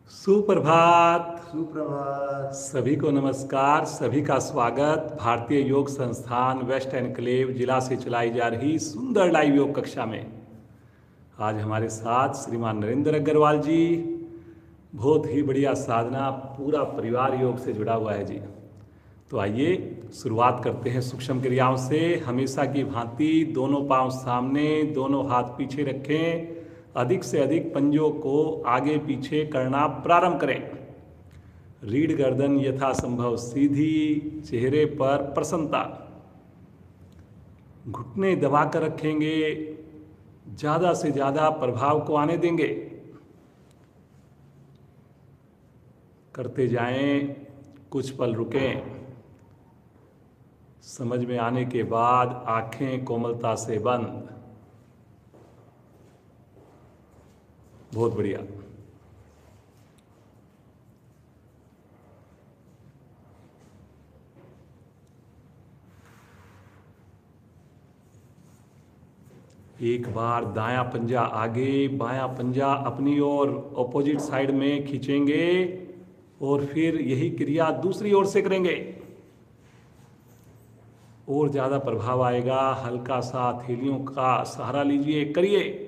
सुप्रभात। सुप्रभात। सभी को नमस्कार, सभी का स्वागत भारतीय योग संस्थान वेस्ट एनक्लेव जिला से चलाई जा रही सुंदर लाइव योग कक्षा में। आज हमारे साथ श्रीमान नरेंद्र अग्रवाल जी। बहुत ही बढ़िया साधना, पूरा परिवार योग से जुड़ा हुआ है जी। तो आइए शुरुआत करते हैं सूक्ष्म क्रियाओं से। हमेशा की भांति दोनों पांव सामने, दोनों हाथ पीछे रखें। अधिक से अधिक पंजों को आगे पीछे करना प्रारंभ करें। रीढ़ गर्दन यथासंभव सीधी, चेहरे पर प्रसन्नता। घुटने दबाकर रखेंगे, ज़्यादा से ज़्यादा प्रभाव को आने देंगे। करते जाएं, कुछ पल रुकें। समझ में आने के बाद आंखें कोमलता से बंद। बहुत बढ़िया। एक बार दायां पंजा आगे, बायां पंजा अपनी ओर ऑपोजिट साइड में खींचेंगे और फिर यही क्रिया दूसरी ओर से करेंगे। और ज़्यादा प्रभाव आएगा। हल्का सा हथेलियों का सहारा लीजिए, करिए।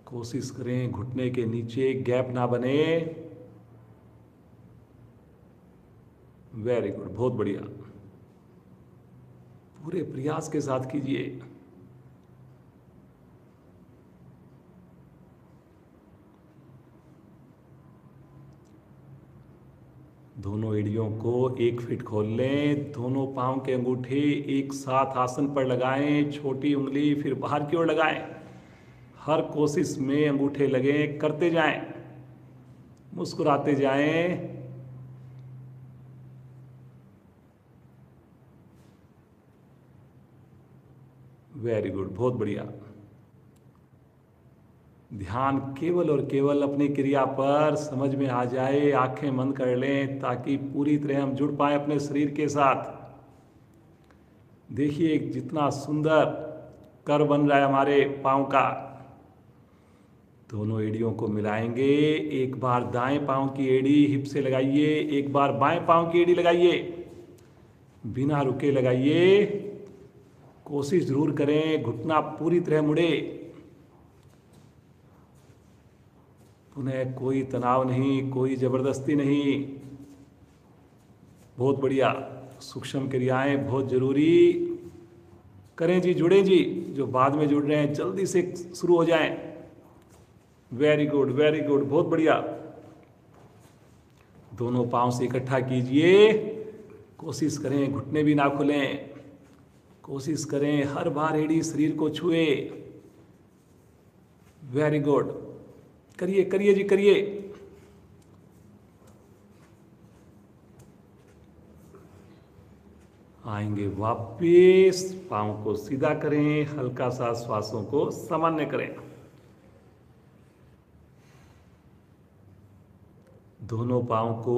कोशिश करें घुटने के नीचे गैप ना बने। वेरी गुड, बहुत बढ़िया। पूरे प्रयास के साथ कीजिए। दोनों एड़ियों को 1 फीट खोल लें। दोनों पांव के अंगूठे एक साथ आसन पर लगाएं। छोटी उंगली फिर बाहर की ओर लगाएं। हर कोशिश में अंगूठे लगें। करते जाएं, मुस्कुराते जाएं। वेरी गुड, बहुत बढ़िया। ध्यान केवल और केवल अपनी क्रिया पर समझ में आ जाए। आंखें बंद कर लें ताकि पूरी तरह हम जुड़ पाए अपने शरीर के साथ। देखिए जितना सुंदर कर बन रहा है हमारे पांव का। दोनों एड़ियों को मिलाएंगे। एक बार दाएं पांव की एड़ी हिप से लगाइए, एक बार बाएं पांव की एड़ी लगाइए। बिना रुके लगाइए। कोशिश जरूर करें घुटना पूरी तरह मुड़े। पुनः कोई तनाव नहीं, कोई जबरदस्ती नहीं। बहुत बढ़िया। सूक्ष्म क्रियाएं बहुत जरूरी। करें जी, जुड़ें जी। जो बाद में जुड़ रहे हैं जल्दी से शुरू हो जाएं। वेरी गुड, वेरी गुड, बहुत बढ़िया। दोनों पांव से इकट्ठा कीजिए। कोशिश करें घुटने भी ना खुलें। कोशिश करें हर बार एड़ी शरीर को छुए। Very good. करिए करिए जी, करिए। आएंगे वापिस। पांव को सीधा करें। हल्का सा श्वासों को सामान्य करें। दोनों पांव को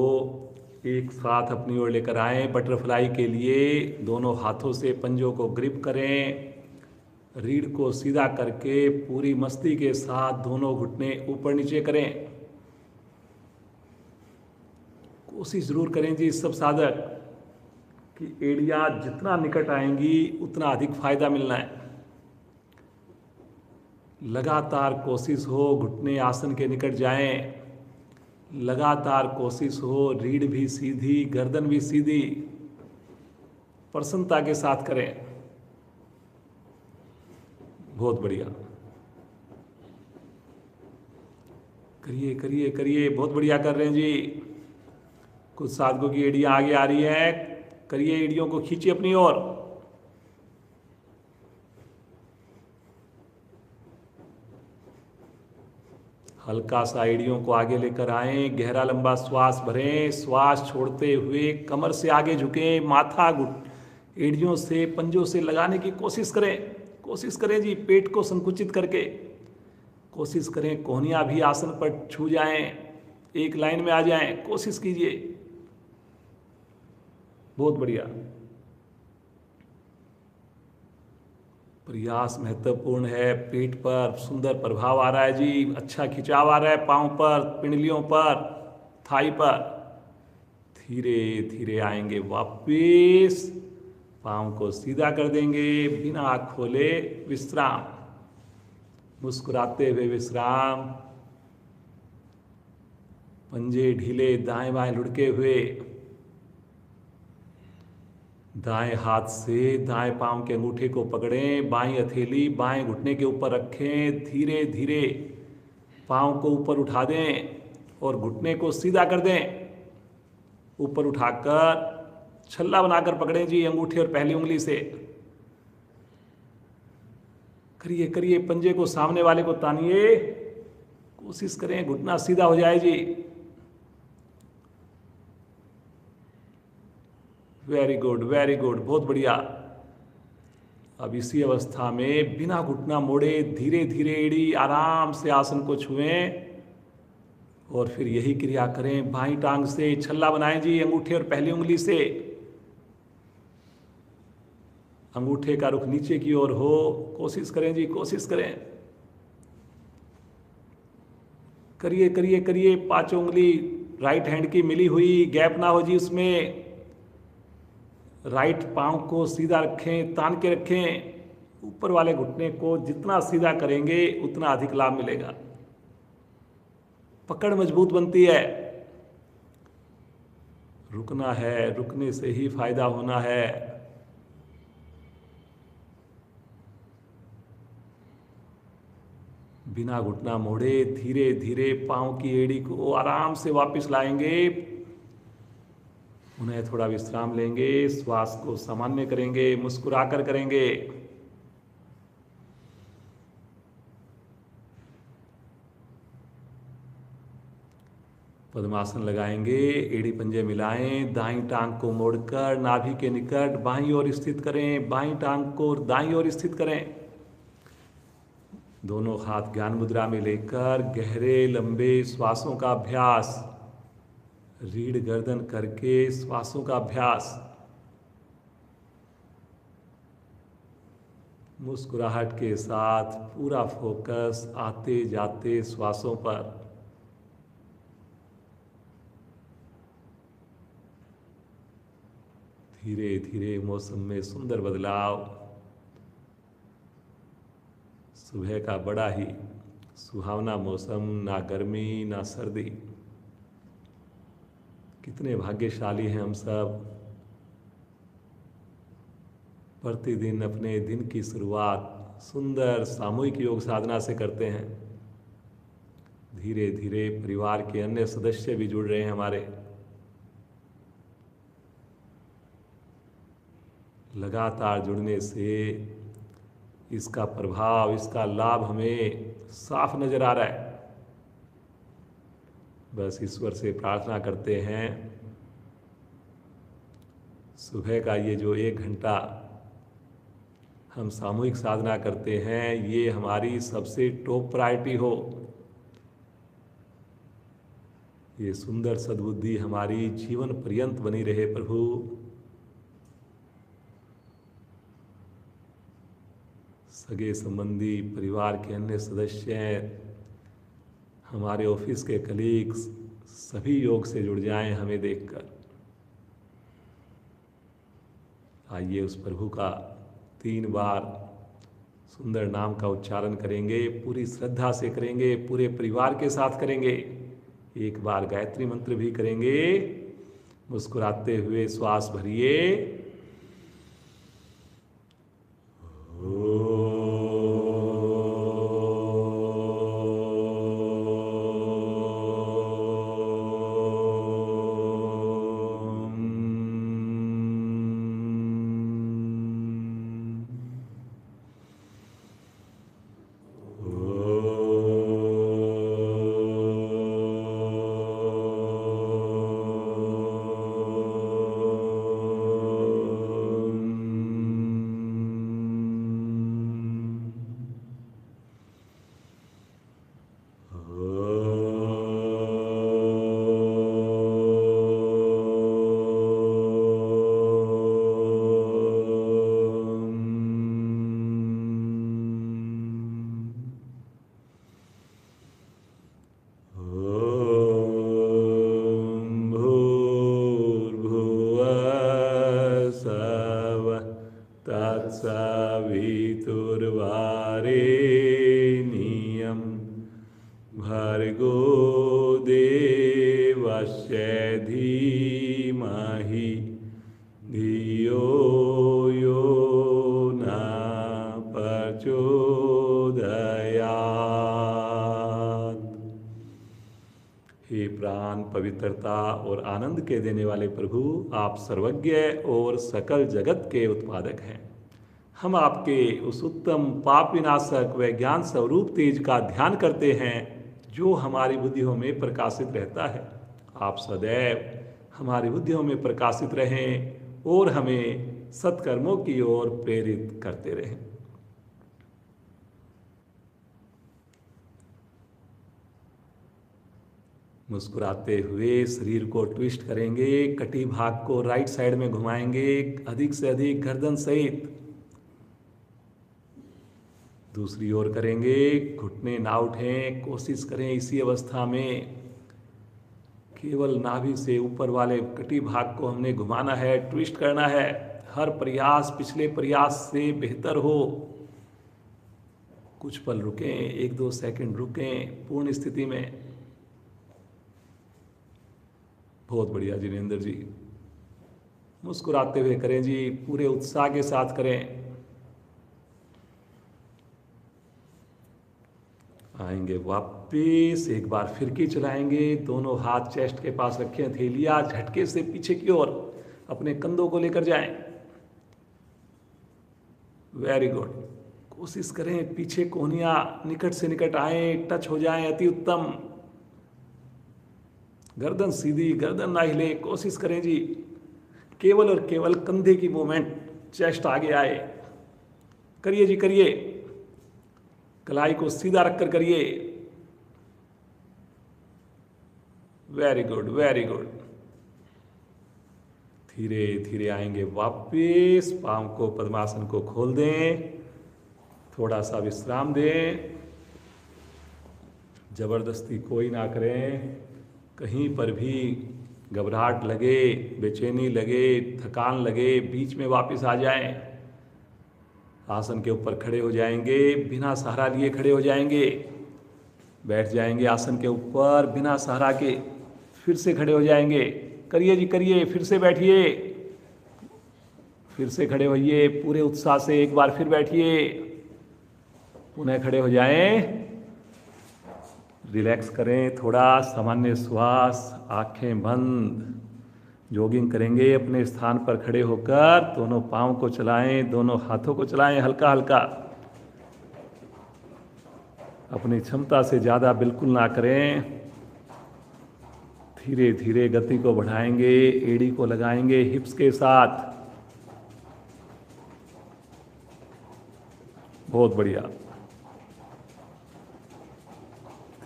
एक साथ अपनी ओर लेकर आए। बटरफ्लाई के लिए दोनों हाथों से पंजों को ग्रिप करें। रीढ़ को सीधा करके पूरी मस्ती के साथ दोनों घुटने ऊपर नीचे करें। कोशिश जरूर करें जी सब साधक कि एड़ियां जितना निकट आएंगी उतना अधिक फायदा मिलना है। लगातार कोशिश हो घुटने आसन के निकट जाएं। लगातार कोशिश हो रीढ़ भी सीधी, गर्दन भी सीधी। प्रसन्नता के साथ करें। बहुत बढ़िया। करिए करिए करिए, बहुत बढ़िया कर रहे हैं जी। कुछ साधकों की एड़ियां आगे आ रही है। करिए, एड़ियों को खींचिए अपनी ओर। हल्का सा एड़ियों को आगे लेकर आए। गहरा लंबा श्वास भरें। श्वास छोड़ते हुए कमर से आगे झुकें। माथा एड़ियों से पंजों से लगाने की कोशिश करें। कोशिश करें जी पेट को संकुचित करके। कोशिश करें कोहनियां भी आसन पर छू जाएं, एक लाइन में आ जाएं। कोशिश कीजिए। बहुत बढ़िया। प्रयास महत्वपूर्ण है। पेट पर सुंदर प्रभाव आ रहा है जी, अच्छा खिंचाव आ रहा है पाँव पर, पिंडलियों पर, थाई पर। धीरे धीरे आएंगे वापिस, पाँव को सीधा कर देंगे, बिना आँख खोले विश्राम, मुस्कुराते हुए विश्राम। पंजे ढीले, दाएं बाएं लुढ़के हुए। दाएं हाथ से दाएं पांव के अंगूठे को पकड़ें, बाईं हथेली बाएं घुटने के ऊपर रखें। धीरे धीरे पांव को ऊपर उठा दें और घुटने को सीधा कर दें। ऊपर उठाकर छल्ला बनाकर पकड़ें जी, अंगूठे और पहली उंगली से। करिए करिए, पंजे को सामने वाले को तानिए, कोशिश करें घुटना सीधा हो जाए जी। वेरी गुड, वेरी गुड, बहुत बढ़िया। अब इसी अवस्था में बिना घुटना मोड़े धीरे धीरे एड़ी आराम से आसन को छुएं और फिर यही क्रिया करें। बाईं टांग से छल्ला बनाएं जी, अंगूठे और पहली उंगली से। अंगूठे का रुख नीचे की ओर हो, कोशिश करें जी, कोशिश करें। करिए करिए करिए, पांचों उंगली राइट हैंड की मिली हुई, गैप ना हो जी उसमें। राइट पांव को सीधा रखें, तान के रखें। ऊपर वाले घुटने को जितना सीधा करेंगे उतना अधिक लाभ मिलेगा, पकड़ मजबूत बनती है। रुकना है, रुकने से ही फायदा होना है। बिना घुटना मोड़े धीरे धीरे पांव की एड़ी को आराम से वापस लाएंगे। उन्हें थोड़ा विश्राम लेंगे, श्वास को सामान्य करेंगे, मुस्कुराकर करेंगे। पद्मासन लगाएंगे, एड़ी पंजे मिलाएं, दाईं टांग को मोड़कर नाभि के निकट बाईं ओर स्थित करें, बाईं टांग को दाईं ओर स्थित करें। दोनों हाथ ज्ञान मुद्रा में लेकर गहरे लंबे श्वासों का अभ्यास, रीढ़ गर्दन करके श्वासों का अभ्यास। मुस्कुराहट के साथ पूरा फोकस आते जाते श्वासों पर। धीरे धीरे मौसम में सुंदर बदलाव। सुबह का बड़ा ही सुहावना मौसम, ना गर्मी ना सर्दी। कितने भाग्यशाली हैं हम सब, प्रतिदिन अपने दिन की शुरुआत सुंदर सामूहिक योग साधना से करते हैं। धीरे धीरे परिवार के अन्य सदस्य भी जुड़ रहे हैं हमारे। लगातार जुड़ने से इसका प्रभाव, इसका लाभ हमें साफ नजर आ रहा है। बस ईश्वर से प्रार्थना करते हैं, सुबह का ये जो 1 घंटा हम सामूहिक साधना करते हैं, ये हमारी सबसे टॉप प्रायोरिटी हो। ये सुंदर सद्बुद्धि हमारी जीवन पर्यंत बनी रहे प्रभु। सगे संबंधी, परिवार के अन्य सदस्य, हमारे ऑफिस के कलीग्स सभी योग से जुड़ जाएं हमें देखकर। आइए उस प्रभु का 3 बार सुंदर नाम का उच्चारण करेंगे, पूरी श्रद्धा से करेंगे, पूरे परिवार के साथ करेंगे। 1 बार गायत्री मंत्र भी करेंगे। मुस्कुराते हुए श्वास भरिए। वितुर्वारेण्यं भर्गो देवस्य धीमहि धियो यो न प्रचोदयात्। हे प्राण पवित्रता और आनंद के देने वाले प्रभु, आप सर्वज्ञ और सकल जगत के उत्पादक हैं। हम आपके उस उत्तम पाप विनाशक व ज्ञान स्वरूप तेज का ध्यान करते हैं जो हमारी बुद्धियों में प्रकाशित रहता है। आप सदैव हमारी बुद्धियों में प्रकाशित रहें और हमें सत्कर्मों की ओर प्रेरित करते रहें। मुस्कुराते हुए शरीर को ट्विस्ट करेंगे, कटी भाग को राइट साइड में घुमाएंगे, अधिक से अधिक गर्दन सहित। दूसरी ओर करेंगे, घुटने ना उठें, कोशिश करें इसी अवस्था में केवल नाभि से ऊपर वाले कटी भाग को हमने घुमाना है, ट्विस्ट करना है। हर प्रयास पिछले प्रयास से बेहतर हो। कुछ पल रुकें, 1-2 सेकंड रुकें पूर्ण स्थिति में। बहुत बढ़िया जिनेंद्र जी, मुस्कुराते हुए करें जी, पूरे उत्साह के साथ करें। आएंगे वापिस, एक बार फिरकी चलाएंगे, दोनों हाथ चेस्ट के पास रखें, हथेलियां झटके से पीछे की ओर अपने कंधों को लेकर जाएं। Very good. कोशिश करें पीछे कोहनियां निकट से निकट आए, टच हो जाएं, अति उत्तम। गर्दन सीधी, गर्दन ना हिले, कोशिश करें जी। केवल और केवल कंधे की मूवमेंट, चेस्ट आगे आए। करिए जी, करिए। कलाई को सीधा रखकर करिए। Very good, very good. धीरे धीरे आएंगे वापिस, पांव को, पद्मासन को खोल दें, थोड़ा सा विश्राम दें। जबरदस्ती कोई ना करें। कहीं पर भी घबराहट लगे, बेचैनी लगे, थकान लगे, बीच में वापस आ जाएं। आसन के ऊपर खड़े हो जाएंगे, बिना सहारा लिए खड़े हो जाएंगे। बैठ जाएंगे आसन के ऊपर बिना सहारा के, फिर से खड़े हो जाएंगे। करिए जी, करिए। फिर से बैठिए, फिर से खड़े होइए पूरे उत्साह से। एक बार फिर बैठिए, पुनः खड़े हो जाएं। रिलैक्स करें थोड़ा, सामान्य श्वास, आंखें बंद। जॉगिंग करेंगे अपने स्थान पर खड़े होकर। दोनों पांव को चलाएं, दोनों हाथों को चलाएं हल्का हल्का। अपनी क्षमता से ज़्यादा बिल्कुल ना करें। धीरे धीरे गति को बढ़ाएंगे, एड़ी को लगाएंगे हिप्स के साथ। बहुत बढ़िया।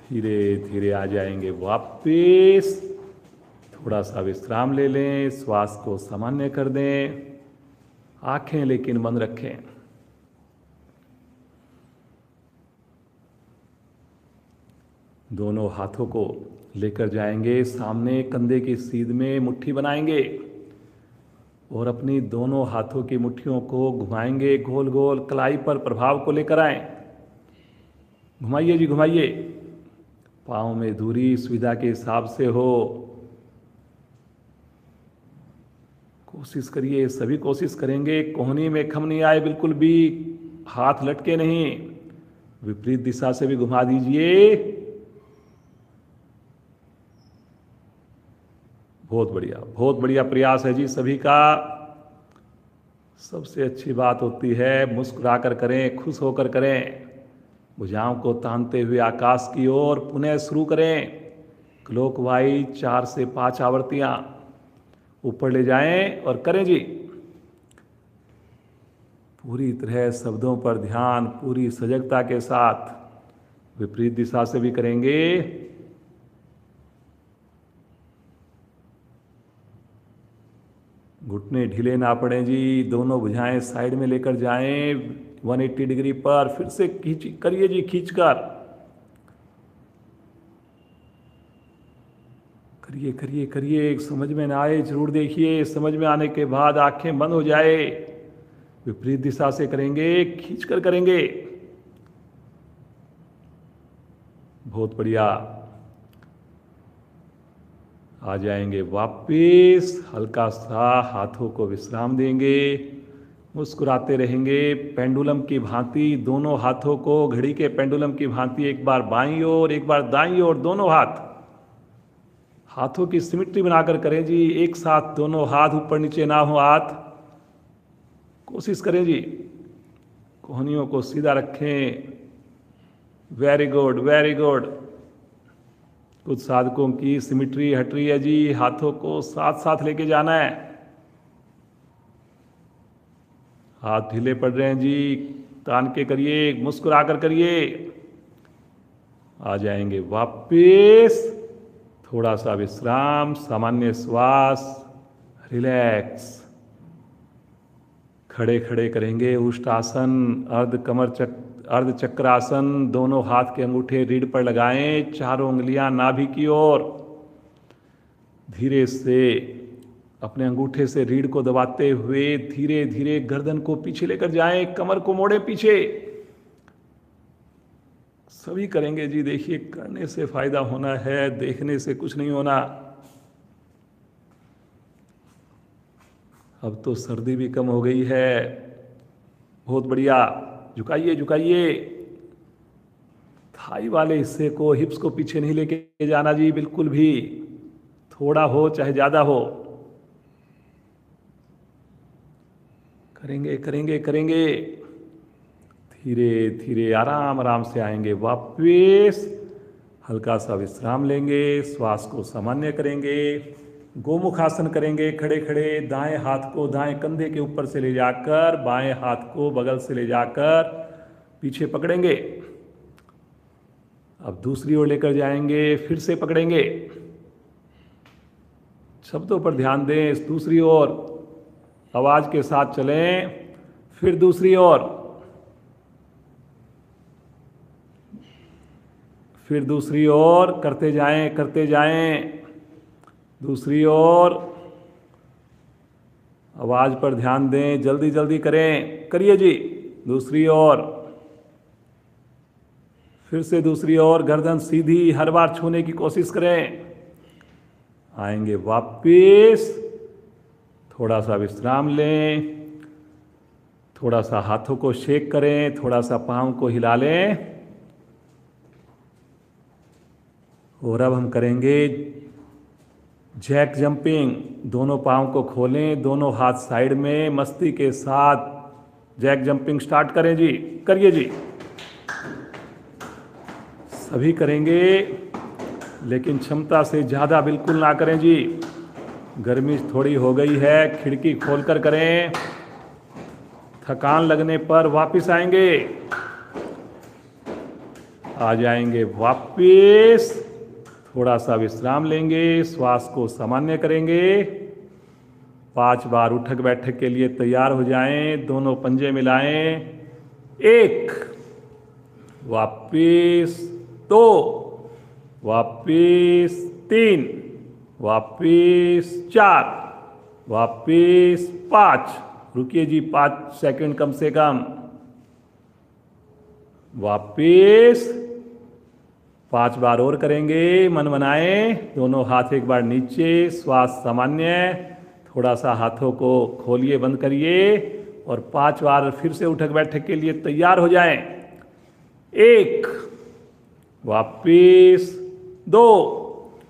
धीरे धीरे आ जाएंगे वापिस। थोड़ा सा विश्राम ले लें, श्वास को सामान्य कर दें, आंखें लेकिन बंद रखें। दोनों हाथों को लेकर जाएंगे सामने, कंधे की सीध में मुट्ठी बनाएंगे और अपनी दोनों हाथों की मुट्ठियों को घुमाएंगे गोल गोल। कलाई पर प्रभाव को लेकर आए। घुमाइए जी, घुमाइए। पाँव में दूरी सुविधा के हिसाब से हो। कोशिश करिए, सभी कोशिश करेंगे। कोहनी में खम नहीं आए बिल्कुल भी, हाथ लटके नहीं। विपरीत दिशा से भी घुमा दीजिए। बहुत बढ़िया, बहुत बढ़िया प्रयास है जी सभी का। सबसे अच्छी बात होती है मुस्कुरा कर करें, खुश होकर करें। भुजाओं को तानते हुए आकाश की ओर पुनः शुरू करें। क्लॉकवाइज 4 से 5 आवृत्तियां ऊपर ले जाएं और करें जी। पूरी तरह शब्दों पर ध्यान, पूरी सजगता के साथ। विपरीत दिशा से भी करेंगे। घुटने ढीले ना पड़े जी। दोनों भुजाएं साइड में लेकर जाएं 180 डिग्री पर। फिर से खींच करिए जी, खींचकर करिए करिए करिए। समझ में ना आए जरूर देखिए, समझ में आने के बाद आंखें बंद हो जाए। विपरीत दिशा से करेंगे, खींचकर करेंगे। बहुत बढ़िया। आ जाएंगे वापिस, हल्का सा हाथों को विश्राम देंगे, मुस्कुराते रहेंगे पेंडुलम की भांति। दोनों हाथों को घड़ी के पेंडुलम की भांति एक बार बाईं ओर एक बार दाईं ओर, दोनों हाथों की सिमिट्री बनाकर करें जी। एक साथ दोनों हाथ ऊपर नीचे ना हो हाथ, कोशिश करें जी। कोहनियों को सीधा रखें। Very good, very good. कुछ साधकों की सिमिट्री हट रही है जी, हाथों को साथ साथ लेके जाना है। हाथ ढीले पड़ रहे हैं जी, तान के करिए, मुस्कुरा कर करिए। आ जाएंगे वापिस, थोड़ा सा विश्राम, सामान्य श्वास, रिलैक्स। खड़े खड़े करेंगे उष्टासन, अर्ध चक्रासन। दोनों हाथ के अंगूठे रीढ़ पर लगाएं, चारों उंगलियां नाभि की ओर। धीरे से अपने अंगूठे से रीढ़ को दबाते हुए धीरे धीरे गर्दन को पीछे लेकर जाएं, कमर को मोड़े पीछे। सभी करेंगे जी। देखिए, करने से फायदा होना है, देखने से कुछ नहीं होना। अब तो सर्दी भी कम हो गई है। बहुत बढ़िया। झुकाइए झुकाइए। थाई वाले हिस्से को, हिप्स को पीछे नहीं लेके जाना जी, बिल्कुल भी। थोड़ा हो चाहे ज्यादा हो। करेंगे करेंगे करेंगे। धीरे धीरे आराम आराम से आएंगे वापिस। हल्का सा विश्राम लेंगे, श्वास को सामान्य करेंगे। गोमुख आसन करेंगे खड़े खड़े। दाएं हाथ को दाएं कंधे के ऊपर से ले जाकर, बाएं हाथ को बगल से ले जाकर पीछे पकड़ेंगे। अब दूसरी ओर लेकर जाएंगे, फिर से पकड़ेंगे। शब्दों पर ध्यान दें। इस दूसरी ओर आवाज के साथ चलें। फिर दूसरी ओर, फिर दूसरी ओर, करते जाएं करते जाएं। दूसरी ओर, आवाज पर ध्यान दें, जल्दी जल्दी करें, करिए जी। दूसरी ओर, फिर से दूसरी ओर। गर्दन सीधी, हर बार छूने की कोशिश करें। आएंगे वापिस, थोड़ा सा विश्राम लें, थोड़ा सा हाथों को शेक करें, थोड़ा सा पांव को हिला लें। और अब हम करेंगे जैक जंपिंग। दोनों पांव को खोलें, दोनों हाथ साइड में, मस्ती के साथ जैक जंपिंग स्टार्ट करें जी। करिए जी। सभी करेंगे, लेकिन क्षमता से ज़्यादा बिल्कुल ना करें जी। गर्मी थोड़ी हो गई है, खिड़की खोलकर करें। थकान लगने पर वापस आएंगे। आ जाएंगे वापस, थोड़ा सा विश्राम लेंगे, श्वास को सामान्य करेंगे। 5 बार उठक बैठक के लिए तैयार हो जाएं। दोनों पंजे मिलाएं। 1, वापिस 2, वापिस 3, वापिस 4, वापिस 5। रुकिए जी, 5 सेकंड कम से कम। वापिस 5 बार और करेंगे। मन बनाए, दोनों हाथ एक बार नीचे, श्वास सामान्य। थोड़ा सा हाथों को खोलिए, बंद करिए, और 5 बार फिर से उठक बैठक के लिए तैयार हो जाएं। 1, वापिस 2,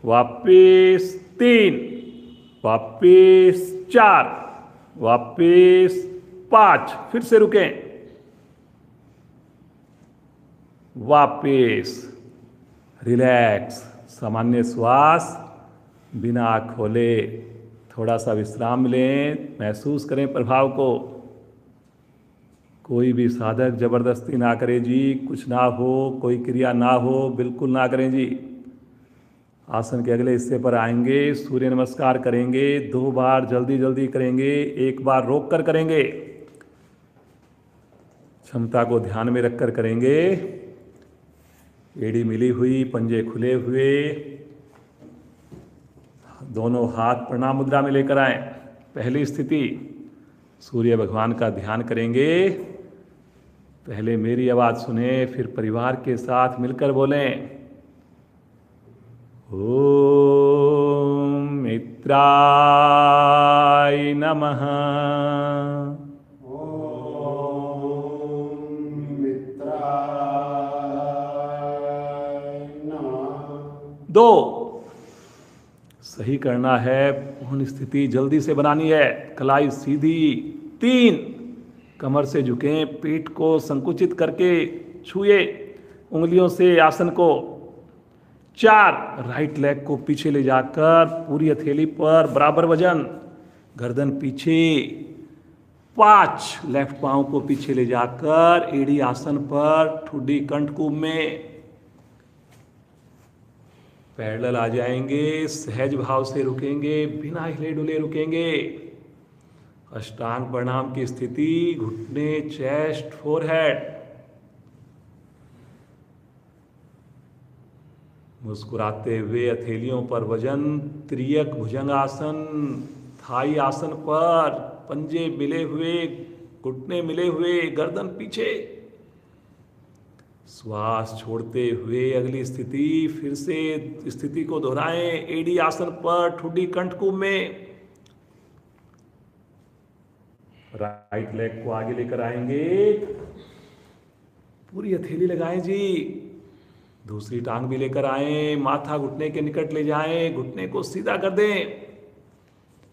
वापिस 3, वापिस 4, वापिस 5। फिर से रुकें, वापिस रिलैक्स, सामान्य श्वास, बिना आँख खोले। थोड़ा सा विश्राम लें, महसूस करें प्रभाव को। कोई भी साधक जबरदस्ती ना करे जी। कुछ ना हो, कोई क्रिया ना हो, बिल्कुल ना करें जी। आसन के अगले हिस्से पर आएंगे, सूर्य नमस्कार करेंगे। 2 बार जल्दी जल्दी करेंगे, 1 बार रोक कर करेंगे। क्षमता को ध्यान में रखकर करेंगे। एड़ी मिली हुई, पंजे खुले हुए, दोनों हाथ प्रणाम मुद्रा में लेकर आए। पहली स्थिति, सूर्य भगवान का ध्यान करेंगे। पहले मेरी आवाज सुने, फिर परिवार के साथ मिलकर बोलें। ओम मित्राय नमः। ओम मित्राय नमः। 2, सही करना है, पूर्ण स्थिति जल्दी से बनानी है, कलाई सीधी। 3, कमर से झुकें, पेट को संकुचित करके छुए उंगलियों से आसन को। 4, राइट लेग को पीछे ले जाकर पूरी हथेली पर बराबर वजन, गर्दन पीछे। 5, लेफ्ट पांव को पीछे ले जाकर एड़ी आसन पर ठुड्डी कंठकूप में। पैरेलल आ जाएंगे, सहज भाव से रुकेंगे, बिना हिले डुले रुकेंगे। अष्टांग प्रणाम की स्थिति, घुटने, चेस्ट, फोरहेड। मुस्कुराते हुए हथेलियों पर वजन, त्रियक भुजंगासन, थाई आसन पर, पंजे मिले हुए, घुटने मिले हुए, गर्दन पीछे। श्वास छोड़ते हुए अगली स्थिति, फिर से स्थिति को दोहराएं, एडी आसन पर, ठुड्डी कंठकूप में। राइट लेग को आगे लेकर आएंगे, पूरी हथेली लगाएं जी। दूसरी टांग भी लेकर आएं, माथा घुटने के निकट ले जाएं, घुटने को सीधा कर दें।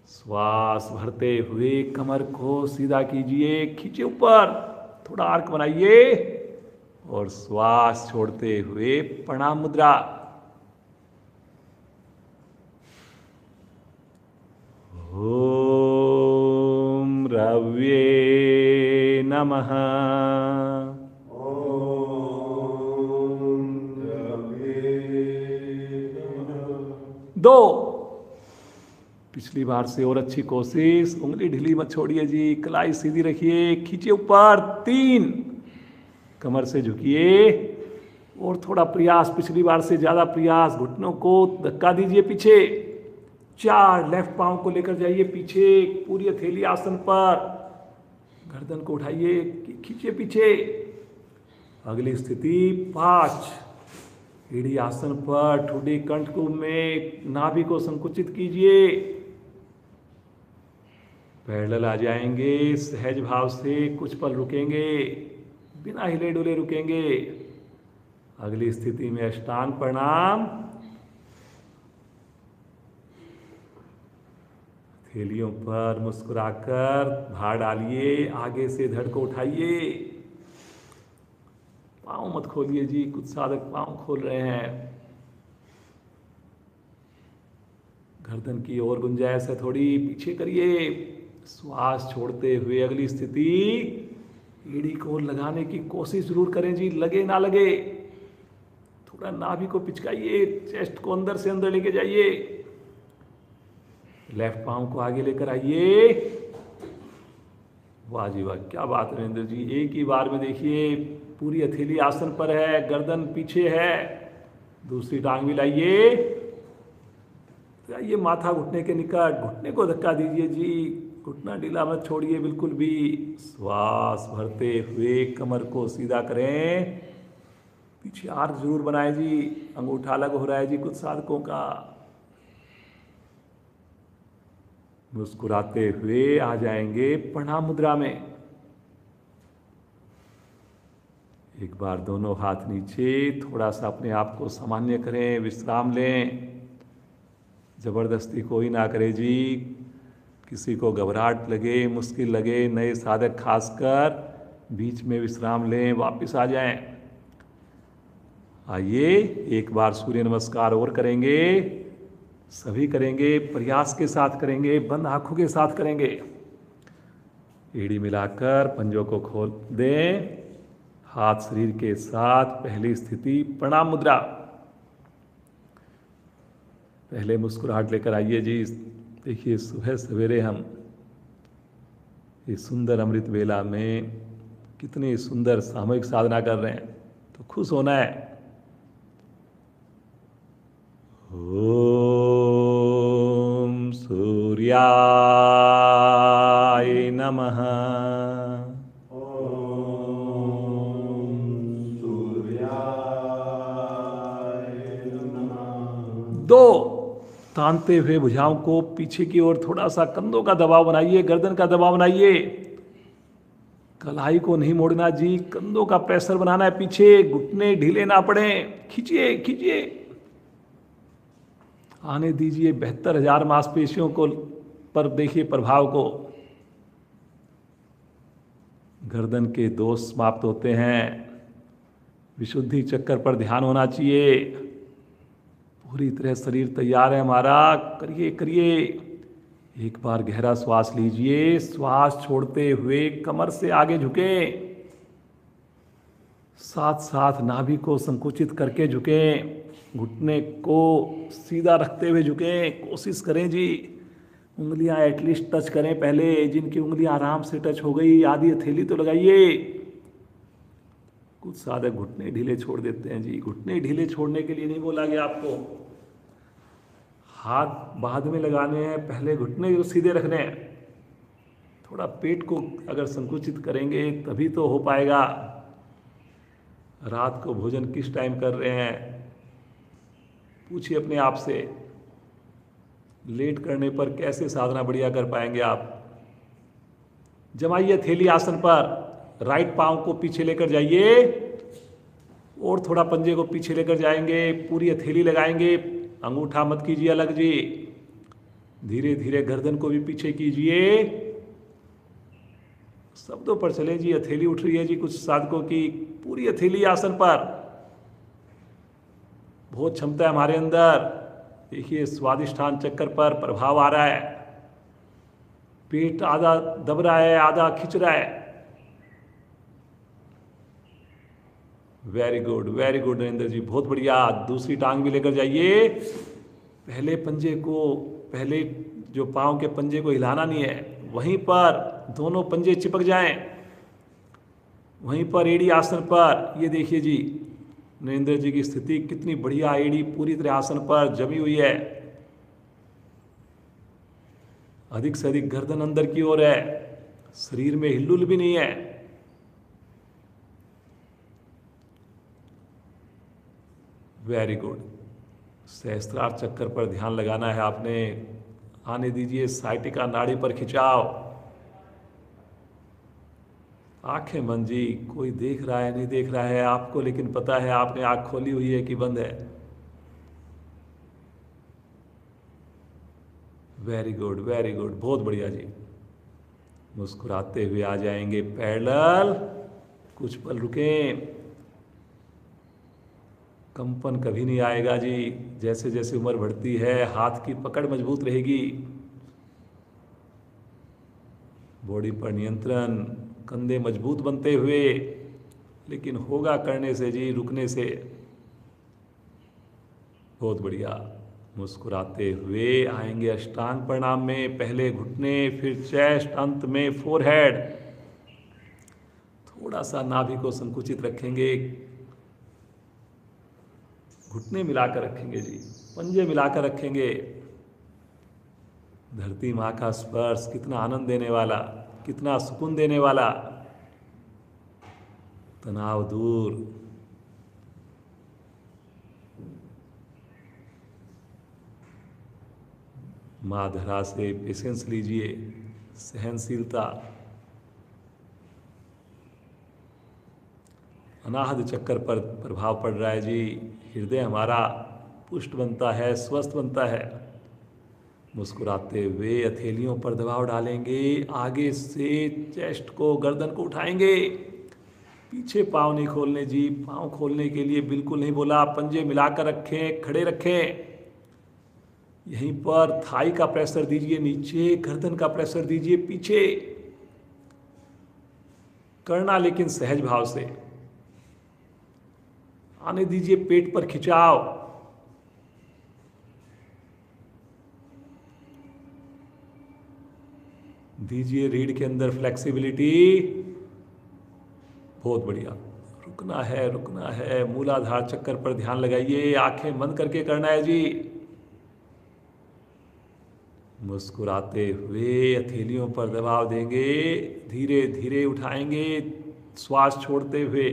श्वास भरते हुए कमर को सीधा कीजिए, खींचे ऊपर, थोड़ा आर्क बनाइए और श्वास छोड़ते हुए प्रणाम मुद्रा। ओम रव्ये नमः। ओम रव्ये नमः। 2, पिछली बार से और अच्छी कोशिश, उंगली ढीली मत छोड़िए जी, कलाई सीधी रखिए, खींचिए ऊपर। 3, कमर से झुकिए और थोड़ा प्रयास, पिछली बार से ज्यादा प्रयास, घुटनों को धक्का दीजिए पीछे। 4, लेफ्ट पांव को लेकर जाइए पीछे, पूरी हथेली आसन पर, गर्दन को उठाइए, खींचिए पीछे। अगली स्थिति 5, एड़ी आसन पर, ठुड्डी कंठकूप में, नाभि को संकुचित कीजिए। पैरेलल आ जाएंगे, सहज भाव से कुछ पल रुकेंगे, बिना हिले डुले रुकेंगे। अगली स्थिति में अष्टांग प्रणाम। हथेलियों पर मुस्कुराकर भार डालिए, आगे से धड़ को उठाइए। पांव मत खोलिए जी, कुछ साधक पांव खोल रहे हैं। गर्दन की ओर गुंजाइश है थोड़ी, पीछे करिए। श्वास छोड़ते हुए अगली स्थिति, एड़ी को लगाने की कोशिश जरूर करें जी, लगे ना लगे। थोड़ा नाभि को पिचकाइए, चेस्ट को अंदर से अंदर लेके जाइए। लेफ्ट पांव को आगे लेकर आइए। वाह जी वाह, क्या बात है नरेंद्र जी, एक ही बार में देखिए, पूरी हथेली आसन पर है, गर्दन पीछे है। दूसरी टांग भी लाइए, आइए माथा घुटने के निकट, घुटने को धक्का दीजिए जी, घुटना ढीला मत छोड़िए बिल्कुल भी। श्वास भरते हुए कमर को सीधा करें, पीछे आर्क जरूर बनाए जी, अंगूठा अलग हो रहा है जी कुछ साधकों का। मुस्कुराते हुए आ जाएंगे प्रणाम मुद्रा में। एक बार दोनों हाथ नीचे, थोड़ा सा अपने आप को सामान्य करें, विश्राम लें। जबरदस्ती कोई ना करे जी, किसी को घबराहट लगे, मुश्किल लगे, नए साधक खासकर, बीच में विश्राम लें, वापस आ जाएं। आइए एक बार सूर्य नमस्कार और करेंगे, सभी करेंगे, प्रयास के साथ करेंगे, बंद आंखों के साथ करेंगे। एड़ी मिलाकर पंजों को खोल दें, हाथ शरीर के साथ, पहली स्थिति प्रणाम मुद्रा। पहले मुस्कुराहट लेकर आइए जी। देखिए सुबह सवेरे हम इस सुंदर अमृत वेला में कितनी सुंदर सामूहिक साधना कर रहे हैं, तो खुश होना है। ओम सूर्याय नमः। ओम सूर्याय नमः। 2, तानते हुए भुजाओं को पीछे की ओर, थोड़ा सा कंधों का दबाव बनाइए, गर्दन का दबाव बनाइए, कलाई को नहीं मोड़ना जी, कंधों का प्रेशर बनाना है पीछे, घुटने ढीले ना पड़े, खींचिए खींचिए, आने दीजिए 72,000 मांसपेशियों को, पर देखिए प्रभाव को। गर्दन के दोष समाप्त होते हैं, विशुद्धि चक्कर पर ध्यान होना चाहिए, पूरी तरह शरीर तैयार है हमारा, करिए करिए। एक बार गहरा श्वास लीजिए, श्वास छोड़ते हुए कमर से आगे झुके, साथ साथ नाभि को संकुचित करके झुकें, घुटने को सीधा रखते हुए झुकें, कोशिश करें जी, उंगलियां एटलीस्ट टच करें पहले, जिनकी उंगलियां आराम से टच हो गई आधी हथेली तो लगाइए। कुछ साधक घुटने ढीले छोड़ देते हैं जी, घुटने ढीले छोड़ने के लिए नहीं बोला गया आपको, हाथ बाद में लगाने हैं, पहले घुटने को सीधे रखने हैं। थोड़ा पेट को अगर संकुचित करेंगे तभी तो हो पाएगा। रात को भोजन किस टाइम कर रहे हैं, पूछिए अपने आप से। लेट करने पर कैसे साधना बढ़िया कर पाएंगे आप। जमाइए हथेली आसन पर, राइट पांव को पीछे लेकर जाइए और थोड़ा पंजे को पीछे लेकर जाएंगे, पूरी हथेली लगाएंगे, अंगूठा मत कीजिए अलग जी, धीरे धीरे गर्दन को भी पीछे कीजिए। शब्दों पर चले जी, हथेली उठ रही है जी कुछ साधकों की, पूरी हथेली आसन पर, बहुत क्षमता है हमारे अंदर। देखिए स्वादिष्ठान चक्कर पर प्रभाव आ रहा है, पेट आधा दब रहा है, आधा खिंच रहा है। वेरी गुड नरेंद्र जी, बहुत बढ़िया। दूसरी टांग भी लेकर जाइए, पहले पंजे को, पहले जो पांव के पंजे को हिलाना नहीं है, वहीं पर दोनों पंजे चिपक जाएं, वहीं पर एड़ी आसन पर। ये देखिए जी नरेंद्र जी की स्थिति कितनी बढ़िया, एड़ी पूरी तरह आसन पर जमी हुई है, अधिक से अधिक गर्दन अंदर की ओर है, शरीर में हिलुल भी नहीं है। Very good. सहस्त्रार चक्कर पर ध्यान लगाना है आपने, आने दीजिए साइटिका नाड़ी पर खिंचाव। आंखें बंद जी, कोई देख रहा है नहीं देख रहा है आपको, लेकिन पता है आपने आंख खोली हुई है कि बंद है। वेरी गुड बहुत बढ़िया जी। मुस्कुराते हुए आ जाएंगे पैरेलल, कुछ पल रुकें, कंपन कभी नहीं आएगा जी। जैसे जैसे उम्र बढ़ती है हाथ की पकड़ मजबूत रहेगी, बॉडी पर नियंत्रण, कंधे मजबूत बनते हुए, लेकिन होगा करने से जी, रुकने से। बहुत बढ़िया। मुस्कुराते हुए आएंगे अष्टांग प्रणाम में, पहले घुटने, फिर चेस्ट, अंत में फोरहेड। थोड़ा सा नाभि को संकुचित रखेंगे, घुटने मिलाकर रखेंगे जी, पंजे मिलाकर रखेंगे। धरती माँ का स्पर्श कितना आनंद देने वाला, कितना सुकून देने वाला, तनाव दूर। माँ धरा से पेशेंस लीजिए, सहनशीलता। अनाहत चक्कर पर प्रभाव पड़ रहा है जी, हृदय हमारा पुष्ट बनता है, स्वस्थ बनता है। मुस्कुराते हुए हथेलियों पर दबाव डालेंगे, आगे से चेस्ट को, गर्दन को उठाएंगे, पीछे पाँव नहीं खोलने जी, पाँव खोलने के लिए बिल्कुल नहीं बोला, पंजे मिलाकर रखें, खड़े रखें। यहीं पर थाई का प्रेशर दीजिए नीचे, गर्दन का प्रेशर दीजिए पीछे, करना लेकिन सहज भाव से। आने दीजिए पेट पर खिंचाव, दीजिए रीढ़ के अंदर फ्लेक्सिबिलिटी। बहुत बढ़िया। रुकना है, मूलाधार चक्कर पर ध्यान लगाइए, आंखें बंद करके करना है जी। मुस्कुराते हुए हथेलियों पर दबाव देंगे, धीरे धीरे उठाएंगे, श्वास छोड़ते हुए।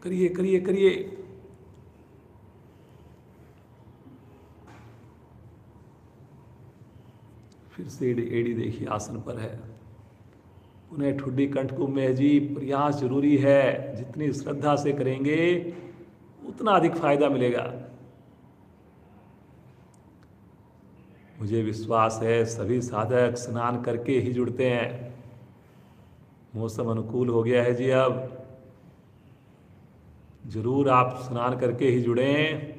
करिए करिए करिए। फिर से एड़ी देखिए आसन पर है। पुनः ठुड्डी कंठकुंभ में है जी। प्रयास जरूरी है, जितनी श्रद्धा से करेंगे उतना अधिक फायदा मिलेगा। मुझे विश्वास है सभी साधक स्नान करके ही जुड़ते हैं। मौसम अनुकूल हो गया है जी, अब जरूर आप स्नान करके ही जुड़ें।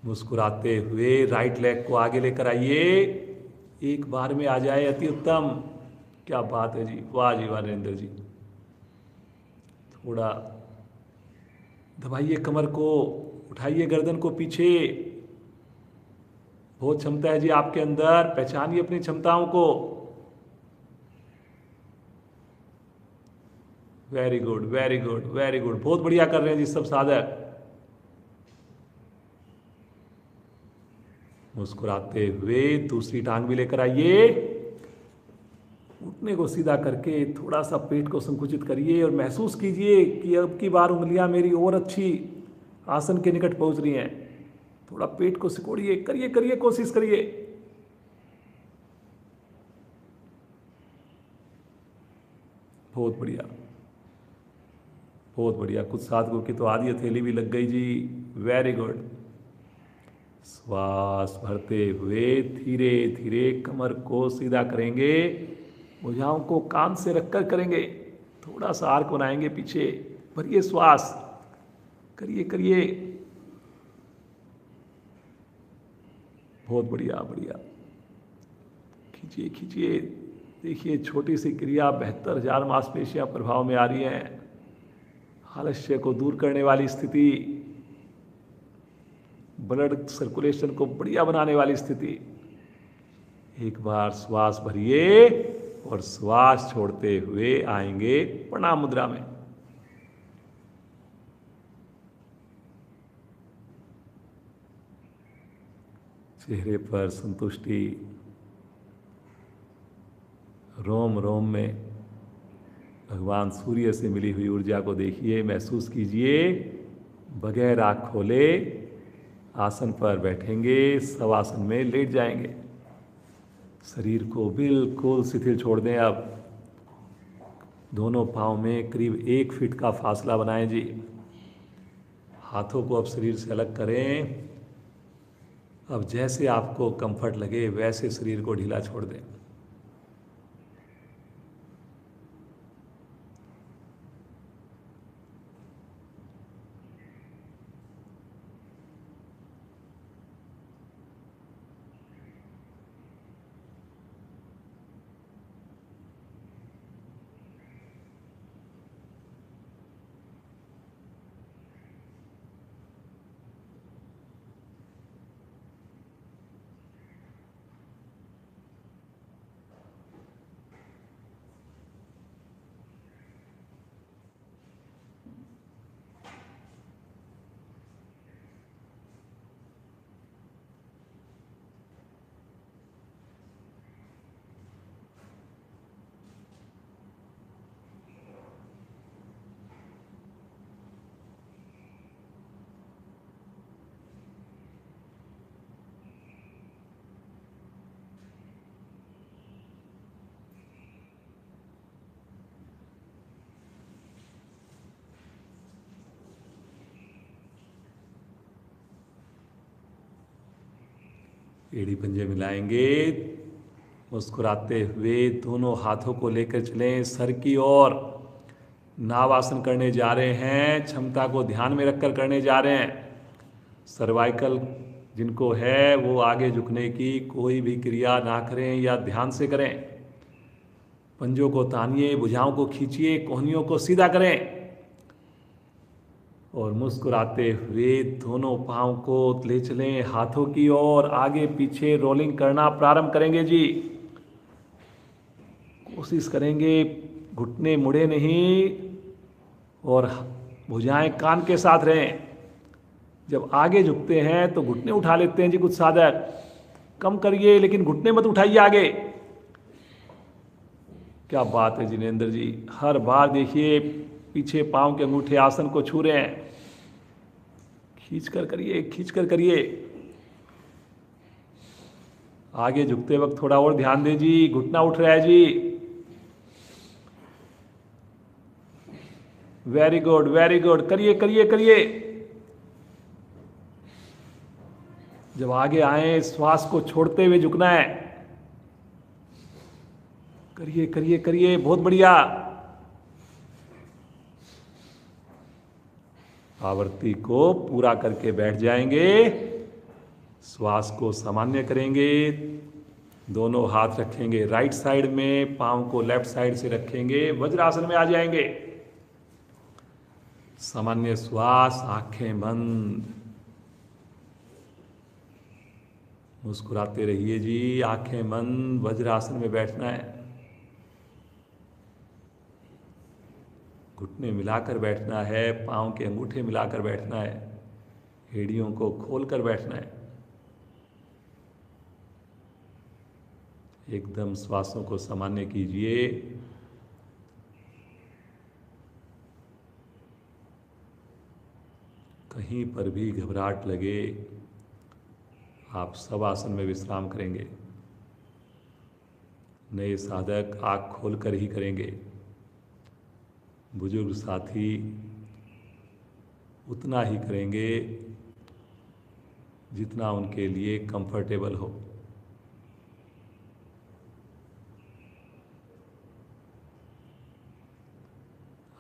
मुस्कुराते हुए राइट लेग को आगे लेकर आइए, एक बार में आ जाए, अति उत्तम। क्या बात है जी, वाह जी वाह नरेंद्र जी। थोड़ा दबाइए कमर को, उठाइए गर्दन को पीछे। बहुत क्षमता है जी आपके अंदर, पहचानिए अपनी क्षमताओं को। Very good very good very good, बहुत बढ़िया कर रहे हैं जी सब साधक। मुस्कुराते हुए दूसरी टांग भी लेकर आइए। घुटने को सीधा करके थोड़ा सा पेट को संकुचित करिए और महसूस कीजिए कि अब की बार उंगलियां मेरी और अच्छी आसन के निकट पहुंच रही हैं। थोड़ा पेट को सिकोड़िए, करिए करिए, कोशिश करिए। बहुत बढ़िया बहुत बढ़िया। कुछ साधकों की तो आधी हथेली भी लग गई जी। Very good. श्वास भरते हुए धीरे धीरे कमर को सीधा करेंगे, भुजाओं को कान से रखकर करेंगे, थोड़ा सा आर्क बनाएंगे पीछे। भरिए श्वास, करिए करिए। बहुत बढ़िया बढ़िया। खींचिए खींचिए। देखिए छोटी सी क्रिया 72,000 मांसपेशियां प्रभाव में आ रही हैं। आलस्य को दूर करने वाली स्थिति, ब्लड सर्कुलेशन को बढ़िया बनाने वाली स्थिति। एक बार श्वास भरिए और श्वास छोड़ते हुए आएंगे प्रणाम मुद्रा में। चेहरे पर संतुष्टि, रोम रोम में भगवान सूर्य से मिली हुई ऊर्जा को देखिए, महसूस कीजिए। बगैर आँख खोले आसन पर बैठेंगे, शवासन में लेट जाएंगे। शरीर को बिल्कुल शिथिल छोड़ दें। अब दोनों पांव में करीब 1 फीट का फासला बनाएं जी। हाथों को अब शरीर से अलग करें। अब जैसे आपको कंफर्ट लगे वैसे शरीर को ढीला छोड़ दें। एड़ी पंजे मिलाएंगे। मुस्कुराते हुए दोनों हाथों को लेकर चलें सर की ओर। नावासन करने जा रहे हैं, क्षमता को ध्यान में रखकर करने जा रहे हैं। सर्वाइकल जिनको है वो आगे झुकने की कोई भी क्रिया ना करें या ध्यान से करें। पंजों को तानिए, भुजाओं को खींचिए, कोहनियों को सीधा करें और मुस्कुराते हुए दोनों पांव को ले चलें हाथों की ओर। आगे पीछे रोलिंग करना प्रारंभ करेंगे जी। कोशिश करेंगे घुटने मुड़े नहीं और भुजाएं कान के साथ रहें। जब आगे झुकते हैं तो घुटने उठा लेते हैं जी कुछ साधक, कम करिए लेकिन घुटने मत उठाइए आगे। क्या बात है जिनेंद्र जी, हर बार देखिए पीछे पांव के अंगूठे आसन को छू रहे हैं। खींच कर करिए, खींच कर करिए। आगे झुकते वक्त थोड़ा और ध्यान दे जी, घुटना उठ रहा है जी। वेरी गुड, वेरी गुड, करिए करिए करिए। जब आगे आए श्वास को छोड़ते हुए झुकना है। करिए करिए करिए, बहुत बढ़िया। आवृत्ति को पूरा करके बैठ जाएंगे। श्वास को सामान्य करेंगे। दोनों हाथ रखेंगे राइट साइड में, पांव को लेफ्ट साइड से रखेंगे, वज्रासन में आ जाएंगे। सामान्य श्वास, आंखें बंद। मुस्कुराते रहिए जी, आंखें बंद, वज्रासन में बैठना है। घुटने मिलाकर बैठना है, पांव के अंगूठे मिलाकर बैठना है, एड़ियों को खोलकर बैठना है। एकदम श्वासों को सामान्य कीजिए। कहीं पर भी घबराहट लगे, आप सब आसन में विश्राम करेंगे। नए साधक आँख खोलकर ही करेंगे। बुजुर्ग साथी उतना ही करेंगे जितना उनके लिए कंफर्टेबल हो।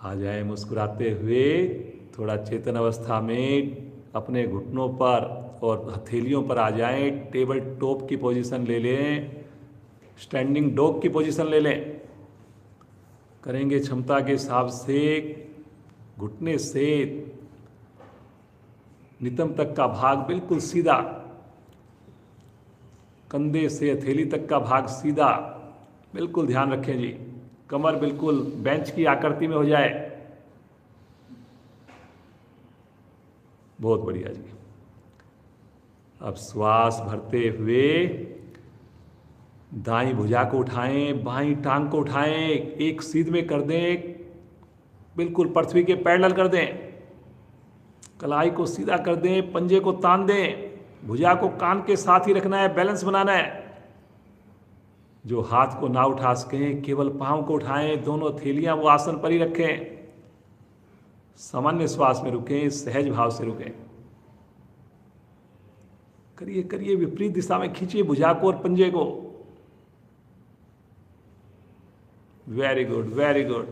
आ जाए मुस्कुराते हुए, थोड़ा चेतन अवस्था में अपने घुटनों पर और हथेलियों पर आ जाएं। टेबल टॉप की पोजीशन ले लें, स्टैंडिंग डॉग की पोजीशन ले लें। करेंगे क्षमता के हिसाब से। घुटने से नितंब तक का भाग बिल्कुल सीधा, कंधे से हथेली तक का भाग सीधा। बिल्कुल ध्यान रखें जी, कमर बिल्कुल बेंच की आकृति में हो जाए। बहुत बढ़िया जी। अब श्वास भरते हुए दाईं भुजा को उठाएं, बाईं टांग को उठाएं, एक सीध में कर दें, बिल्कुल पृथ्वी के पैरेलल कर दें। कलाई को सीधा कर दें, पंजे को तान दें, भुजा को कान के साथ ही रखना है, बैलेंस बनाना है। जो हाथ को ना उठा सकें केवल पांव को उठाएं, दोनों थैलियां वो आसन पर ही रखें। सामान्य श्वास में रुकें, सहज भाव से रुकें। करिए करिए, विपरीत दिशा में खींचिए भुजा को और पंजे को। Very good, very good.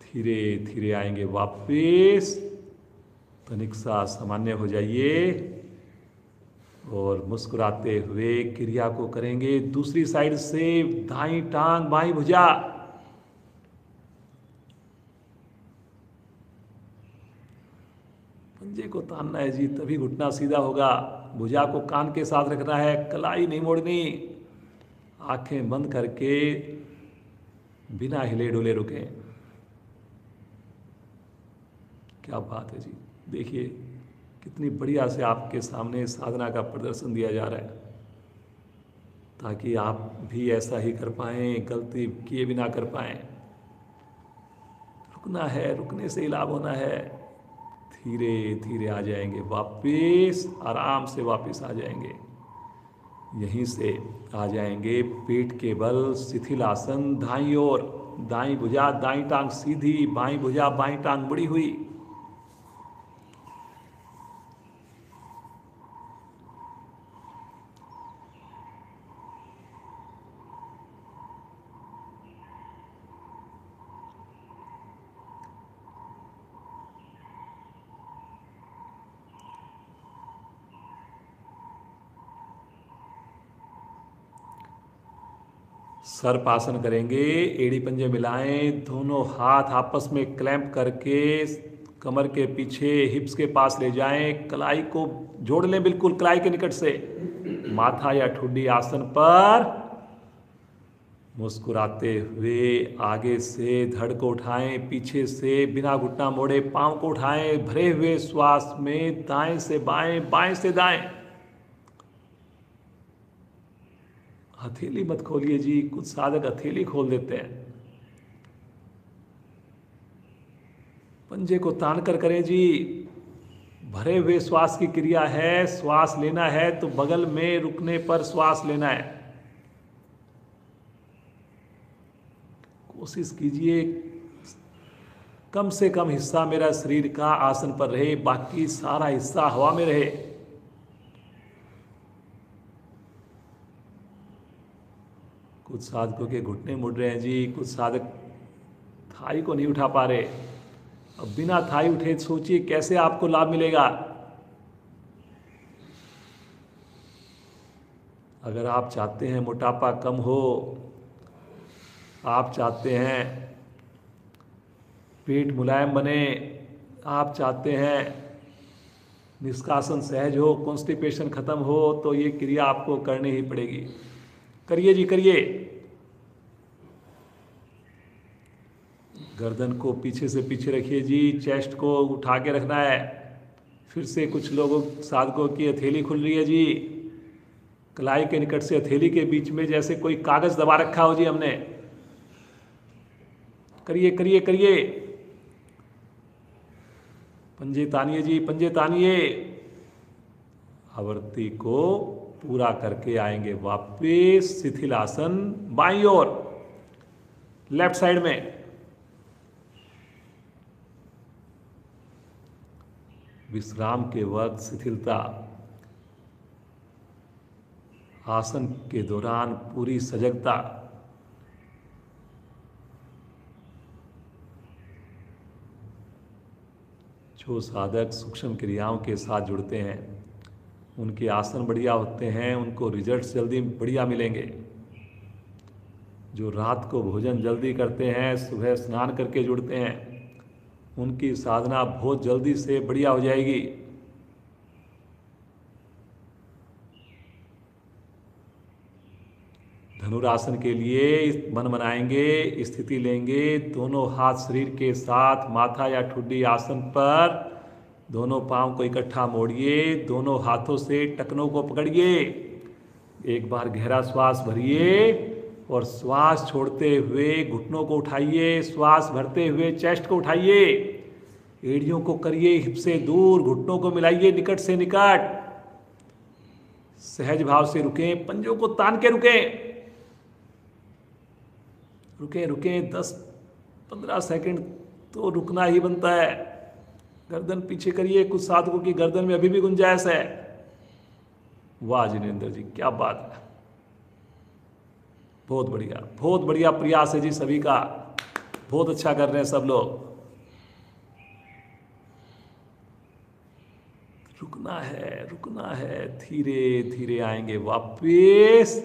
धीरे धीरे आएंगे वापस। तनिक सा सामान्य हो जाइए और मुस्कुराते हुए क्रिया को करेंगे दूसरी साइड से। दाईं टांग, बाईं भुजा। पंजे को तानना है जी, तभी घुटना सीधा होगा। भुजा को कान के साथ रखना है, कलाई नहीं मोड़नी। आंखें बंद करके बिना हिले डुले रुकें। क्या बात है जी, देखिए कितनी बढ़िया से आपके सामने साधना का प्रदर्शन दिया जा रहा है, ताकि आप भी ऐसा ही कर पाएं, गलती किए बिना कर पाएं। रुकना है, रुकने से ही लाभ होना है। धीरे धीरे आ जाएंगे वापस, आराम से वापस आ जाएंगे। यहीं से आ जाएंगे पेट के बल शिथिल आसन। दाईं ओर, दाईं भुजा, दाईं टांग सीधी, बाईं भुजा, बाईं टांग मुड़ी हुई। सर्पासन करेंगे, एड़ी पंजे मिलाएं, दोनों हाथ आपस में क्लैंप करके कमर के पीछे हिप्स के पास ले जाएं। कलाई को जोड़ लें बिल्कुल कलाई के निकट से। माथा या ठुड्डी आसन पर मुस्कुराते हुए आगे से धड़ को उठाएं, पीछे से बिना घुटना मोड़े पांव को उठाएं, भरे हुए श्वास में दाएं से बाएं, बाएं से दाएं। हथेली मत खोलिए जी, कुछ साधक हथेली खोल देते हैं। पंजे को तान कर करें जी। भरे हुए श्वास की क्रिया है, श्वास लेना है तो बगल में रुकने पर श्वास लेना है। कोशिश कीजिए कम से कम हिस्सा मेरा शरीर का आसन पर रहे, बाकी सारा हिस्सा हवा में रहे। कुछ साधकों के घुटने मुड़ रहे हैं जी, कुछ साधक थाई को नहीं उठा पा रहे। अब बिना थाई उठे सोचिए कैसे आपको लाभ मिलेगा। अगर आप चाहते हैं मोटापा कम हो, आप चाहते हैं पेट मुलायम बने, आप चाहते हैं निष्कासन सहज हो, कॉन्स्टिपेशन खत्म हो, तो ये क्रिया आपको करनी ही पड़ेगी। करिए जी, करिए। गर्दन को पीछे से पीछे रखिए जी, चेस्ट को उठा के रखना है। फिर से कुछ लोगों साधकों की हथेली खुल रही है जी, कलाई के निकट से हथेली के बीच में जैसे कोई कागज दबा रखा हो जी हमने। करिए करिए करिए। पंजे तानिए जी, पंजे तानिए। आवृत्ति को पूरा करके आएंगे वापस शिथिल आसन बाईं ओर, लेफ्ट साइड में। विश्राम के वक्त शिथिलता, आसन के दौरान पूरी सजगता। जो साधक सूक्ष्म क्रियाओं के साथ जुड़ते हैं उनके आसन बढ़िया होते हैं, उनको रिजल्ट्स जल्दी बढ़िया मिलेंगे। जो रात को भोजन जल्दी करते हैं, सुबह स्नान करके जुड़ते हैं, उनकी साधना बहुत जल्दी से बढ़िया हो जाएगी। धनुरासन के लिए मन बनाएंगे, स्थिति लेंगे, दोनों हाथ शरीर के साथ माथा या ठुड्डी आसन पर, दोनों पांव को इकट्ठा मोड़िए, दोनों हाथों से टखनों को पकड़िए। एक बार गहरा श्वास भरिए और श्वास छोड़ते हुए घुटनों को उठाइए, श्वास भरते हुए चेस्ट को उठाइए, एड़ियों को करिए हिप से दूर, घुटनों को मिलाइए निकट से निकट। सहज भाव से रुकें, पंजों को तान के रुकें, रुकें रुकें 10-15 सेकंड तो रुकना ही बनता है। गर्दन पीछे करिए, कुछ साधकों की गर्दन में अभी भी गुंजाइश है। वाह जिनेंद्र जी, क्या बात है, बहुत बढ़िया प्रयास है जी सभी का, बहुत अच्छा कर रहे हैं सब लोग। रुकना है, धीरे धीरे आएंगे वापिस।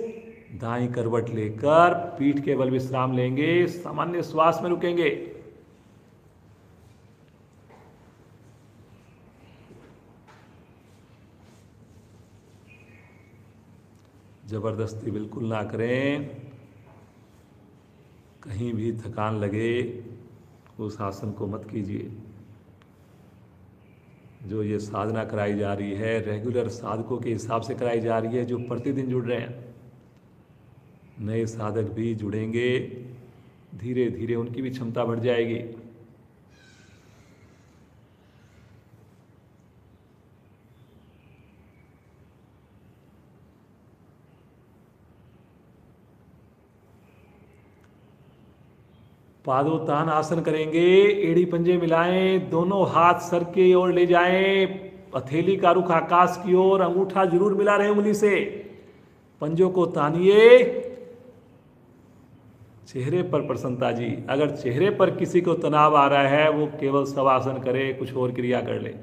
दाईं करवट लेकर पीठ के बल विश्राम लेंगे, सामान्य श्वास में रुकेंगे। जबरदस्ती बिल्कुल ना करें, कहीं भी थकान लगे उस आसन को मत कीजिए। जो ये साधना कराई जा रही है रेगुलर साधकों के हिसाब से कराई जा रही है, जो प्रतिदिन जुड़ रहे हैं। नए साधक भी जुड़ेंगे, धीरे धीरे उनकी भी क्षमता बढ़ जाएगी। पादोत्तान आसन करेंगे, एड़ी पंजे मिलाएं, दोनों हाथ सर की ओर ले जाएं, हथेली का रुख आकाश की ओर, अंगूठा जरूर मिला रहे उंगली से। पंजों को तानिए, चेहरे पर प्रसन्नता जी। अगर चेहरे पर किसी को तनाव आ रहा है वो केवल शवासन करे, कुछ और क्रिया कर ले।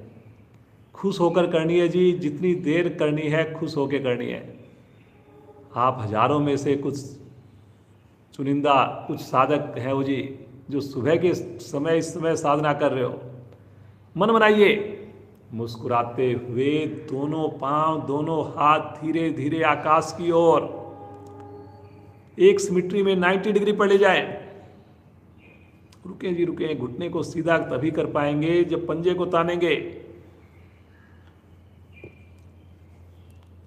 खुश होकर करनी है जी, जितनी देर करनी है खुश होकर करनी है। आप हजारों में से कुछ चुनिंदा कुछ साधक हैं वो जी, जो सुबह के समय इस समय साधना कर रहे हो। मन बनाइए, मुस्कुराते हुए दोनों पांव दोनों हाथ धीरे धीरे आकाश की ओर, एक सिमिट्री में 90 डिग्री पर ले जाएं। रुके जी रुके, घुटने को सीधा तभी कर पाएंगे जब पंजे को तानेंगे।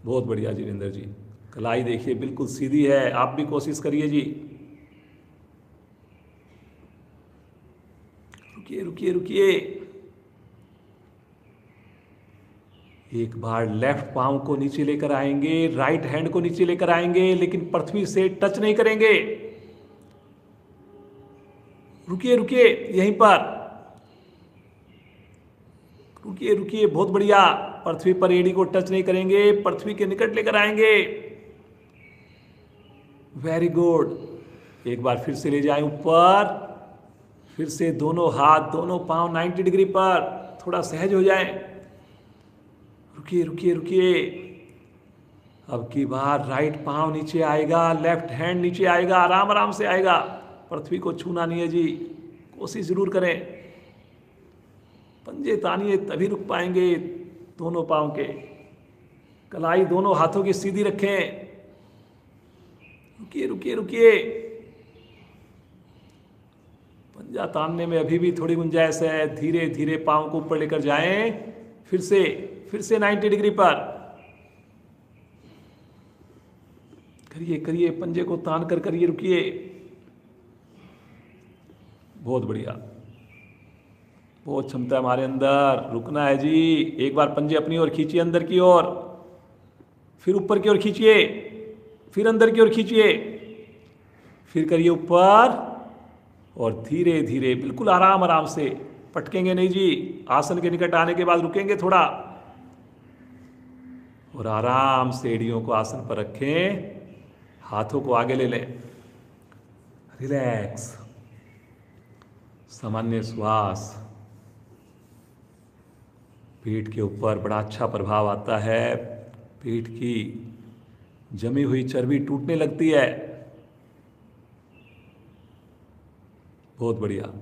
बहुत बढ़िया जी वीरेंद्र जी, कलाई देखिए बिल्कुल सीधी है, आप भी कोशिश करिए जी। रुकिए रुकिए रुकिए। एक बार लेफ्ट पांव को नीचे लेकर आएंगे, राइट हैंड को नीचे लेकर आएंगे, लेकिन पृथ्वी से टच नहीं करेंगे। रुकिए रुकिए यहीं पर, रुकिए रुकिए, बहुत बढ़िया। पृथ्वी पर एड़ी को टच नहीं करेंगे, पृथ्वी के निकट लेकर आएंगे। Very good. एक बार फिर से ले जाएं ऊपर, फिर से दोनों हाथ दोनों पांव 90 डिग्री पर, थोड़ा सहज हो जाएं। रुकिए रुकिए रुकिए। अब की बार राइट पांव नीचे आएगा, लेफ्ट हैंड नीचे आएगा, आराम आराम से आएगा, पृथ्वी को छूना नहीं है जी। कोशिश जरूर करें, पंजे तानिए तभी रुक पाएंगे। दोनों पांव के कलाई दोनों हाथों की सीधी रखें। रुकिए रुकिए रुकिए। पंजा तानने में अभी भी थोड़ी गुंजाइश है, धीरे धीरे पांव को ऊपर लेकर जाएं। फिर से 90 डिग्री पर करिए करिए, पंजे को तान कर करिए, रुकिए। बहुत बढ़िया, बहुत क्षमता हमारे अंदर, रुकना है जी। एक बार पंजे अपनी ओर खींचिए, अंदर की ओर, फिर ऊपर की ओर खींचिए, फिर अंदर की ओर खींचिए, फिर करिए ऊपर, और धीरे धीरे बिल्कुल आराम आराम से, पटकेंगे नहीं जी। आसन के निकट आने के बाद रुकेंगे थोड़ा, और आराम से एड़ियों को आसन पर रखें, हाथों को आगे ले लें, रिलैक्स, सामान्य श्वास। पीठ के ऊपर बड़ा अच्छा प्रभाव आता है, पीठ की जमी हुई चर्बी टूटने लगती है। बहुत बढ़िया,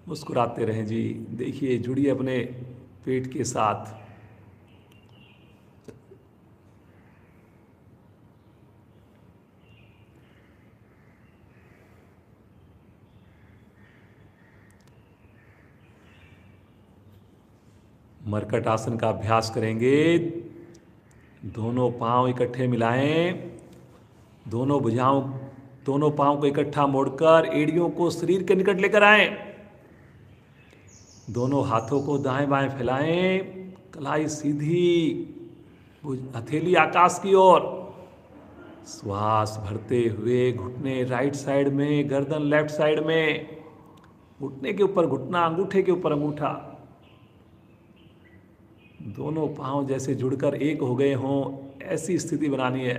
मुस्कुराते रहें जी। देखिए, जुड़िए अपने पेट के साथ। मरकट आसन का अभ्यास करेंगे। दोनों पांव इकट्ठे मिलाएं, दोनों भुजाओं, दोनों पांव को इकट्ठा मोड़कर एड़ियों को शरीर के निकट लेकर आएं। दोनों हाथों को दाएं बाएं फैलाएं, कलाई सीधी, हथेली आकाश की ओर। श्वास भरते हुए घुटने राइट साइड में, गर्दन लेफ्ट साइड में, घुटने के ऊपर घुटना, अंगूठे के ऊपर अंगूठा। दोनों पांव जैसे जुड़कर एक हो गए हों, ऐसी स्थिति बनानी है।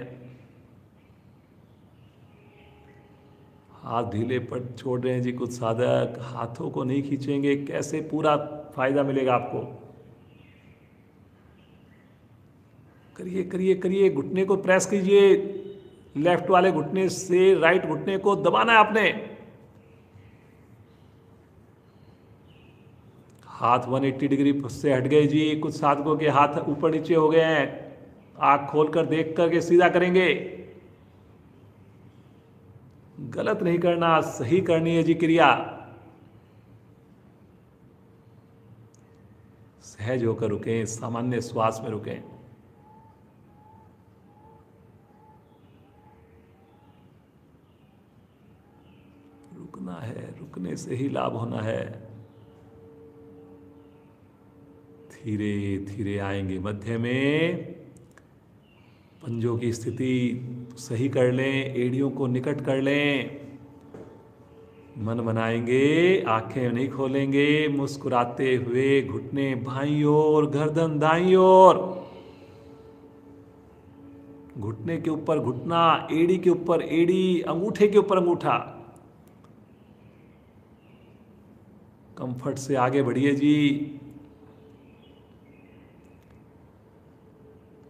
हाथ ढीले पर छोड़ रहे हैं जी कुछ साधक, हाथों को नहीं खींचेंगे, कैसे पूरा फायदा मिलेगा आपको। करिए करिए करिए, घुटने को प्रेस कीजिए, लेफ्ट वाले घुटने से राइट घुटने को दबाना है आपने। हाथ 180 डिग्री से हट गए जी। कुछ साधकों के हाथ ऊपर नीचे हो गए हैं, आंख खोलकर देख करके सीधा करेंगे। गलत नहीं करना, सही करनी है जी क्रिया। सहज होकर रुकें, सामान्य श्वास में रुकें। रुकना है, रुकने से ही लाभ होना है। धीरे धीरे आएंगे मध्य में, पंजों की स्थिति सही कर लें, एड़ियों को निकट कर लें, मन बनाएंगे, आंखें नहीं खोलेंगे, मुस्कुराते हुए घुटने बाईं ओर, गर्दन दाईं ओर, घुटने के ऊपर घुटना, एड़ी के ऊपर एड़ी, अंगूठे के ऊपर अंगूठा। कंफर्ट से आगे बढ़िए जी।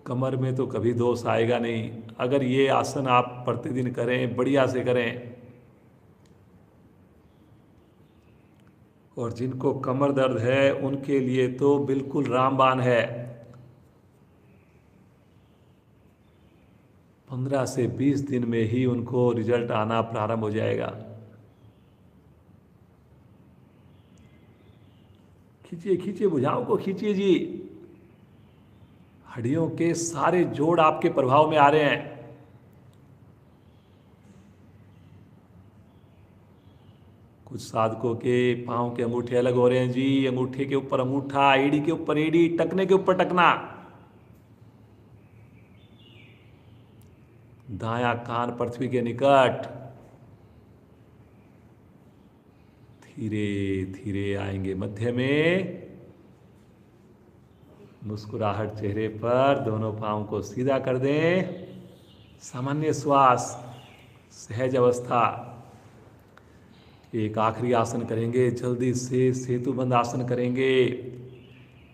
कमर में तो कभी दोष आएगा नहीं, अगर ये आसन आप प्रतिदिन करें, बढ़िया से करें। और जिनको कमर दर्द है उनके लिए तो बिल्कुल रामबाण है। 15 से 20 दिन में ही उनको रिजल्ट आना प्रारंभ हो जाएगा। खींचिए खींचिए, भुजाओं को खींचिए जी। हड्डियों के सारे जोड़ आपके प्रभाव में आ रहे हैं। कुछ साधकों के पांव के अंगूठे अलग हो रहे हैं जी। अंगूठे के ऊपर अंगूठा, एड़ी के ऊपर एड़ी, टकने के ऊपर टकना। दायां कान पृथ्वी के निकट। धीरे धीरे आएंगे मध्य में। मुस्कुराहट चेहरे पर, दोनों पांव को सीधा कर दें। सामान्य श्वास, सहज अवस्था। एक आखिरी आसन करेंगे, जल्दी से सेतुबंद आसन करेंगे,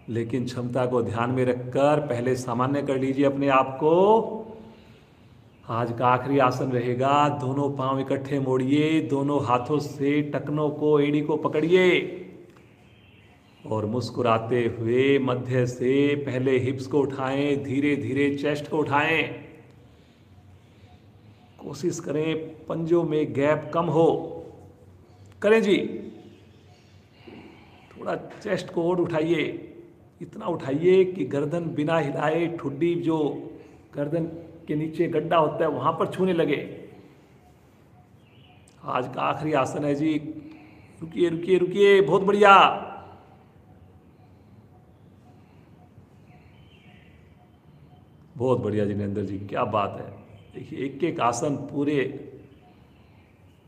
लेकिन क्षमता को ध्यान में रखकर पहले सामान्य कर लीजिए अपने आप को। आज का आखिरी आसन रहेगा। दोनों पांव इकट्ठे मोड़िए, दोनों हाथों से टखनों को, एड़ी को पकड़िए और मुस्कुराते हुए मध्य से पहले हिप्स को उठाएं, धीरे धीरे चेस्ट को उठाएं। कोशिश करें पंजों में गैप कम हो। करें जी। थोड़ा चेस्ट को और उठाइए, इतना उठाइए कि गर्दन बिना हिलाए ठुड्डी जो गर्दन के नीचे गड्ढा होता है वहां पर छूने लगे। आज का आखिरी आसन है जी। रुकिए रुकिए रुकिए, बहुत बढ़िया। बहुत बढ़िया जिनेंद्र जी, क्या बात है। देखिए एक एक आसन पूरे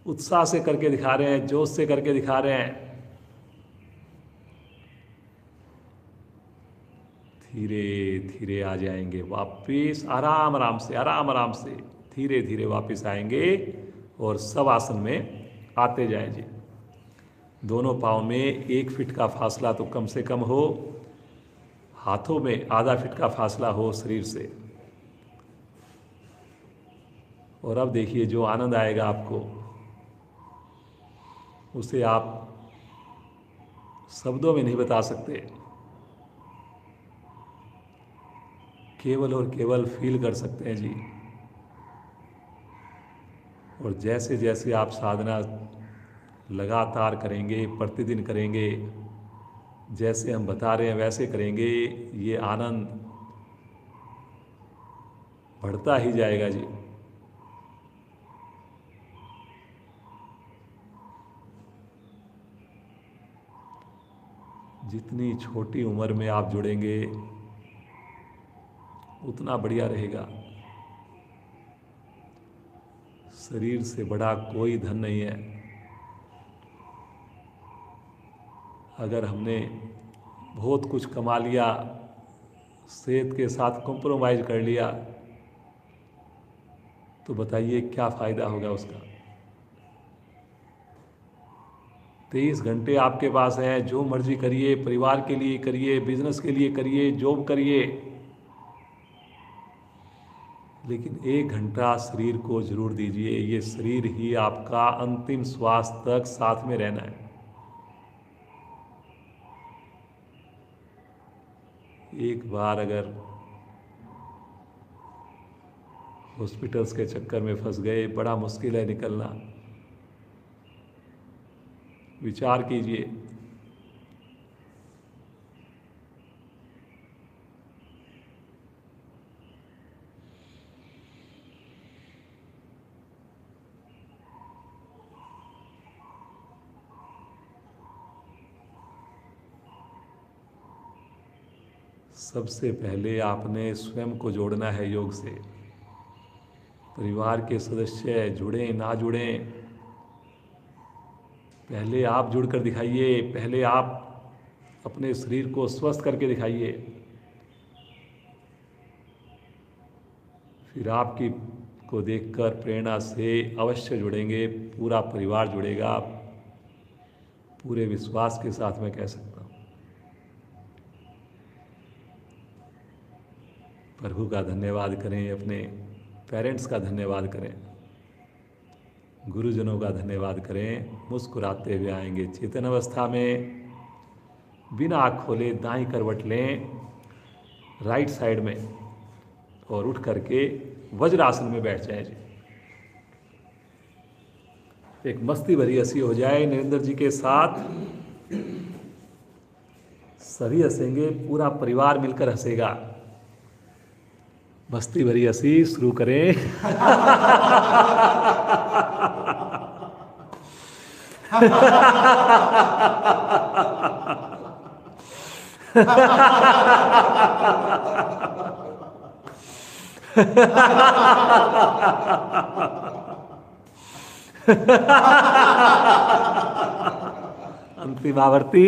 उत्साह से करके दिखा रहे हैं, जोश से करके दिखा रहे हैं। धीरे धीरे आ जाएंगे वापिस, आराम आराम से, आराम आराम से धीरे धीरे वापिस आएंगे और सब आसन में आते जाएं जी। दोनों पाँव में 1 फीट का फासला तो कम से कम हो, हाथों में आधा फीट का फासला हो शरीर से। और अब देखिए जो आनंद आएगा आपको, उसे आप शब्दों में नहीं बता सकते। केवल और केवल फील कर सकते हैं जी। और जैसे जैसे आप साधना लगातार करेंगे, प्रतिदिन करेंगे, जैसे हम बता रहे हैं वैसे करेंगे, ये आनंद बढ़ता ही जाएगा जी। जितनी छोटी उम्र में आप जुड़ेंगे उतना बढ़िया रहेगा। शरीर से बड़ा कोई धन नहीं है। अगर हमने बहुत कुछ कमा लिया, सेहत के साथ कॉम्प्रोमाइज कर लिया, तो बताइए क्या फ़ायदा होगा उसका। 23 घंटे आपके पास हैं, जो मर्जी करिए, परिवार के लिए करिए, बिजनेस के लिए करिए, जॉब करिए, लेकिन 1 घंटा शरीर को जरूर दीजिए। ये शरीर ही आपका अंतिम श्वास तक साथ में रहना है। एक बार अगर हॉस्पिटल्स के चक्कर में फंस गए, बड़ा मुश्किल है निकलना। विचार कीजिए। सबसे पहले आपने स्वयं को जोड़ना है योग से। परिवार के सदस्य जुड़ें ना जुड़ें, पहले आप जुड़कर दिखाइए। पहले आप अपने शरीर को स्वस्थ करके दिखाइए, फिर आपकी को देखकर प्रेरणा से अवश्य जुड़ेंगे। पूरा परिवार जुड़ेगा, पूरे विश्वास के साथ मैं कह सकता हूँ। प्रभु का धन्यवाद करें, अपने पेरेंट्स का धन्यवाद करें, गुरुजनों का धन्यवाद करें। मुस्कुराते हुए आएंगे चेतन अवस्था में। बिना आँख खोले दाईं करवट लें राइट साइड में और उठ करके वज्रासन में बैठ जाएं जी। एक मस्ती भरी हंसी हो जाए नरेंद्र जी के साथ, सभी हंसेंगे, पूरा परिवार मिलकर हंसेगा। मस्ती भरी हंसी शुरू करें। अंतिम आवर्ती।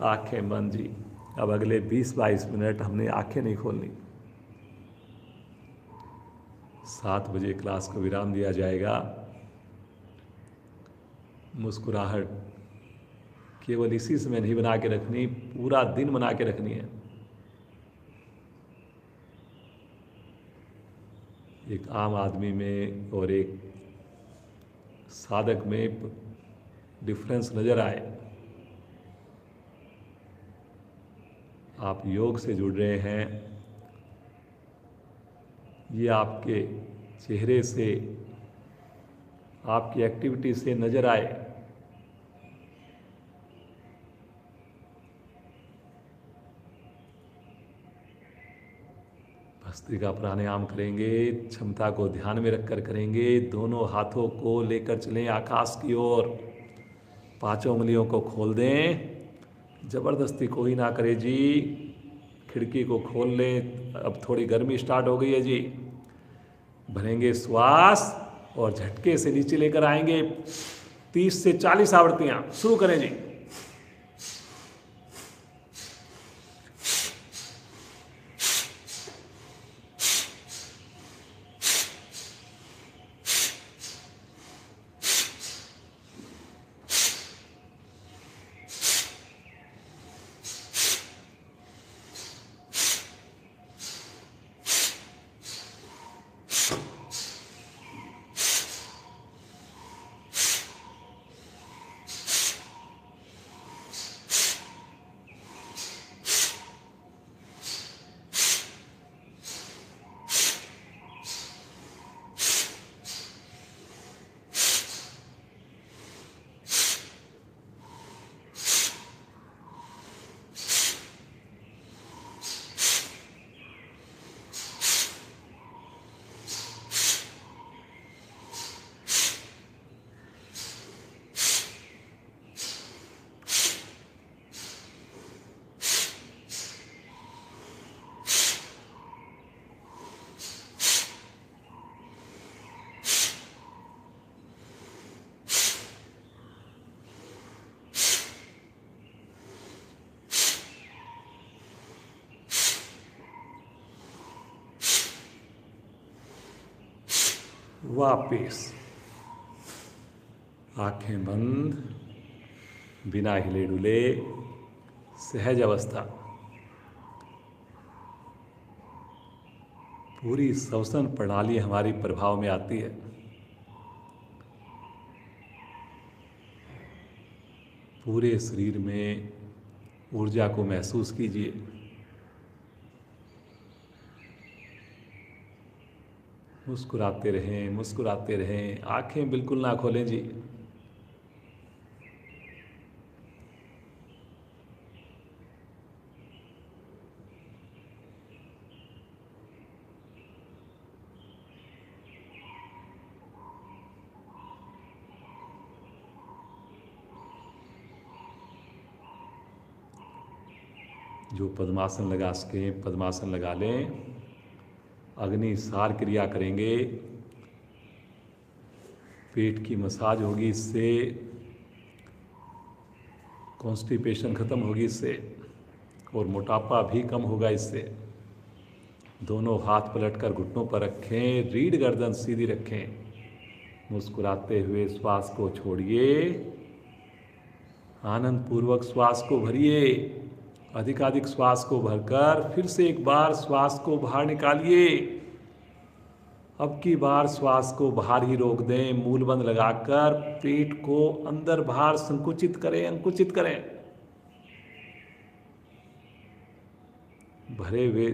आंखें बंद जी। अब अगले 20-22 मिनट हमने आंखें नहीं खोलनी। 7 बजे क्लास को विराम दिया जाएगा। मुस्कुराहट केवल इसी समय नहीं बना के रखनी, पूरा दिन बना के रखनी है। एक आम आदमी में और एक साधक में डिफरेंस नजर आए। आप योग से जुड़ रहे हैं, ये आपके चेहरे से, आपकी एक्टिविटी से नजर आए। भस्त्रिका प्राणायाम करेंगे, क्षमता को ध्यान में रखकर करेंगे। दोनों हाथों को लेकर चलें आकाश की ओर, 5 उंगलियों को खोल दें। जबरदस्ती कोई ना करे जी। खिड़की को खोल लें, अब थोड़ी गर्मी स्टार्ट हो गई है जी। भरेंगे श्वास और झटके से नीचे लेकर आएंगे। 30 से 40 आवृत्तियां शुरू करें जी। वापिस आंखें बंद, बिना हिले डुले, सहज अवस्था। पूरी श्वसन प्रणाली हमारी प्रभाव में आती है। पूरे शरीर में ऊर्जा को महसूस कीजिए। मुस्कुराते रहें, मुस्कुराते रहें, आंखें बिल्कुल ना खोलें जी। जो पद्मासन लगा सकें पद्मासन लगा लें। अग्नि सार क्रिया करेंगे, पेट की मसाज होगी, इससे कॉन्स्टिपेशन खत्म होगी इससे, और मोटापा भी कम होगा इससे। दोनों हाथ पलटकर घुटनों पर रखें, रीढ़ गर्दन सीधी रखें। मुस्कुराते हुए श्वास को छोड़िए, आनंद पूर्वक श्वास को भरिए। अधिकाधिक श्वास को भरकर फिर से एक बार श्वास को बाहर निकालिए। अब की बार श्वास को बाहर ही रोक दें, मूल बंद लगाकर पेट को अंदर बाहर संकुचित करें, अंकुचित करें। भरे हुए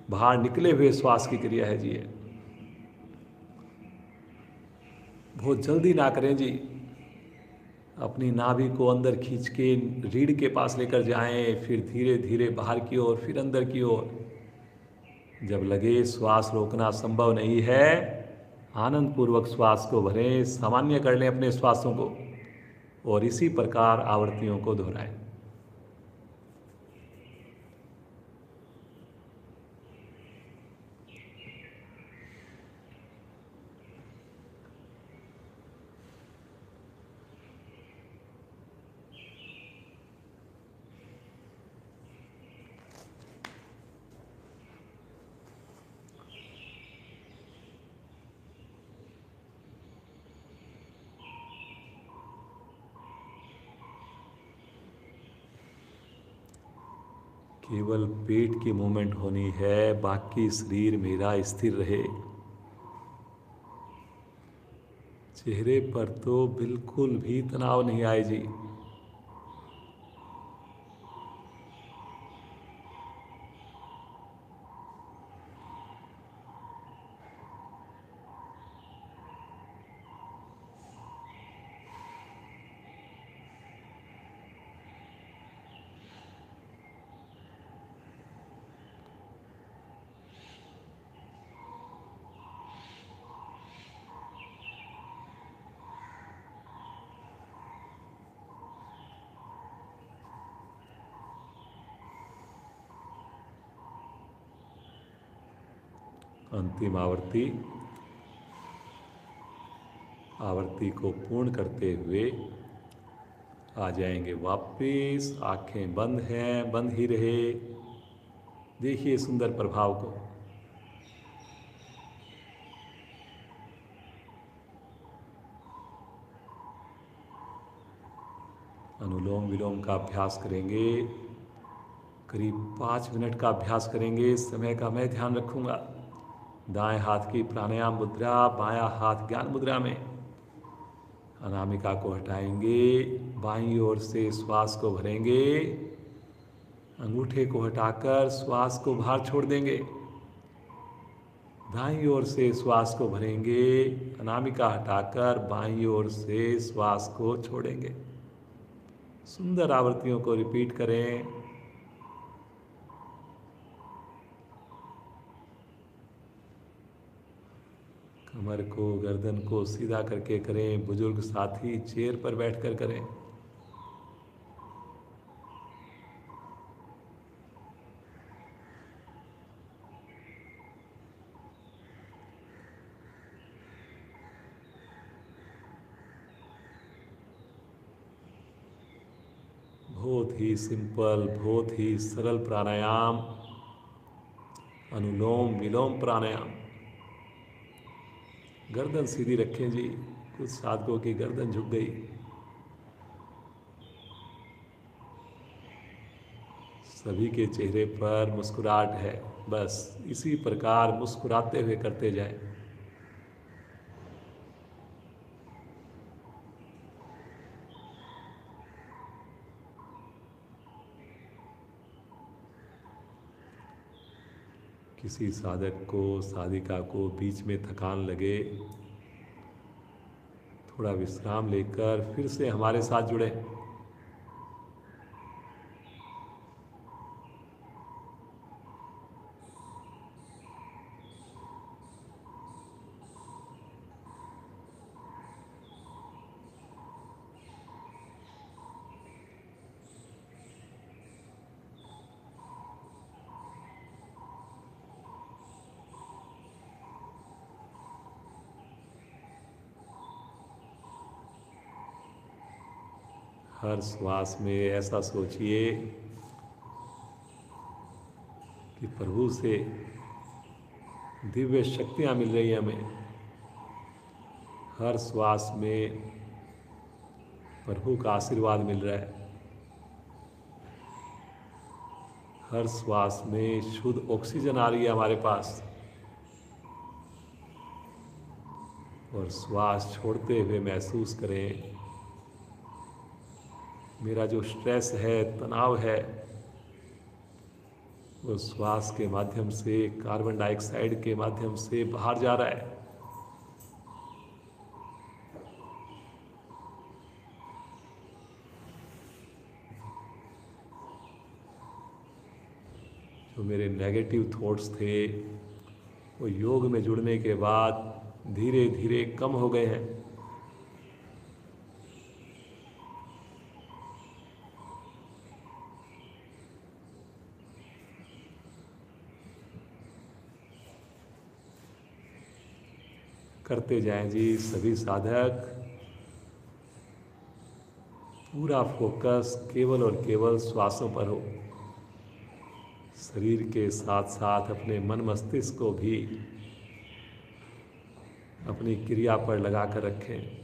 बाहर निकले हुए श्वास की क्रिया है जी ये। बहुत जल्दी ना करें जी। अपनी नाभि को अंदर खींच के रीढ़ के पास लेकर जाएं, फिर धीरे धीरे बाहर की ओर, फिर अंदर की ओर। जब लगे श्वास रोकना संभव नहीं है, आनंद पूर्वक श्वास को भरें, सामान्य कर लें अपने श्वासों को और इसी प्रकार आवर्तियों को दोहराएं। केवल पेट की मूवमेंट होनी है, बाकी शरीर मेरा स्थिर रहे। चेहरे पर तो बिल्कुल भी तनाव नहीं आए जी। अंतिम आवर्ती को पूर्ण करते हुए आ जाएंगे वापस। आंखें बंद हैं, बंद ही रहे। देखिए सुंदर प्रभाव को। अनुलोम विलोम का अभ्यास करेंगे। करीब 5 मिनट का अभ्यास करेंगे। समय का मैं ध्यान रखूंगा। दाएं हाथ की प्राणायाम मुद्रा, बायां हाथ ज्ञान मुद्रा में। अनामिका को हटाएंगे, बाईं ओर से श्वास को भरेंगे। अंगूठे को हटाकर श्वास को बाहर छोड़ देंगे। दाईं ओर से श्वास को भरेंगे, अनामिका हटाकर बाईं ओर से श्वास को छोड़ेंगे। सुंदर आवृत्तियों को रिपीट करें। कमर को, गर्दन को सीधा करके करें। बुजुर्ग साथी चेयर पर बैठकर करें। बहुत ही सिंपल, बहुत ही सरल प्राणायाम, अनुलोम विलोम प्राणायाम। गर्दन सीधी रखें जी। कुछ साधकों की गर्दन झुक गई। सभी के चेहरे पर मुस्कुराहट है। बस इसी प्रकार मुस्कुराते हुए करते जाएं। किसी साधक को, साधिका को बीच में थकान लगे, थोड़ा विश्राम लेकर फिर से हमारे साथ जुड़े। हर श्वास में ऐसा सोचिए कि प्रभु से दिव्य शक्तियाँ मिल रही हैं हमें। हर श्वास में प्रभु का आशीर्वाद मिल रहा है। हर श्वास में शुद्ध ऑक्सीजन आ रही है हमारे पास। और श्वास छोड़ते हुए महसूस करें, मेरा जो स्ट्रेस है, तनाव है, वो श्वास के माध्यम से, कार्बन डाइऑक्साइड के माध्यम से बाहर जा रहा है। जो मेरे नेगेटिव थॉट्स थे वो योग में जुड़ने के बाद धीरे धीरे कम हो गए हैं। करते जाएं जी सभी साधक। पूरा फोकस केवल और केवल श्वासों पर हो। शरीर के साथ साथ अपने मन मस्तिष्क को भी अपनी क्रिया पर लगा कर रखें।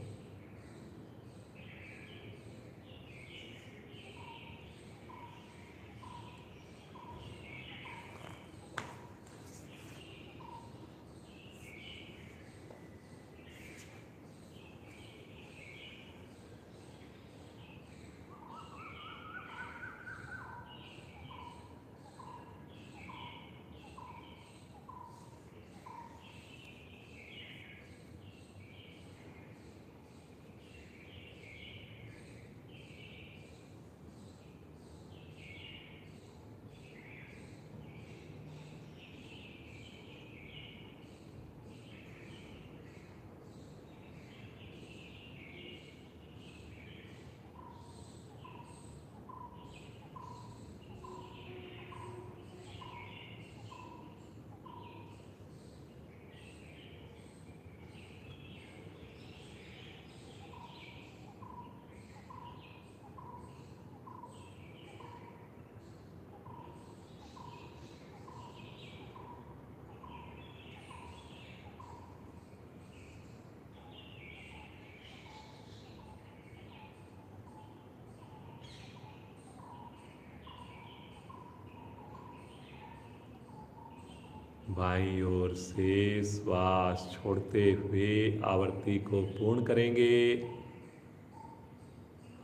बाईं ओर से श्वास छोड़ते हुए आवृत्ति को पूर्ण करेंगे।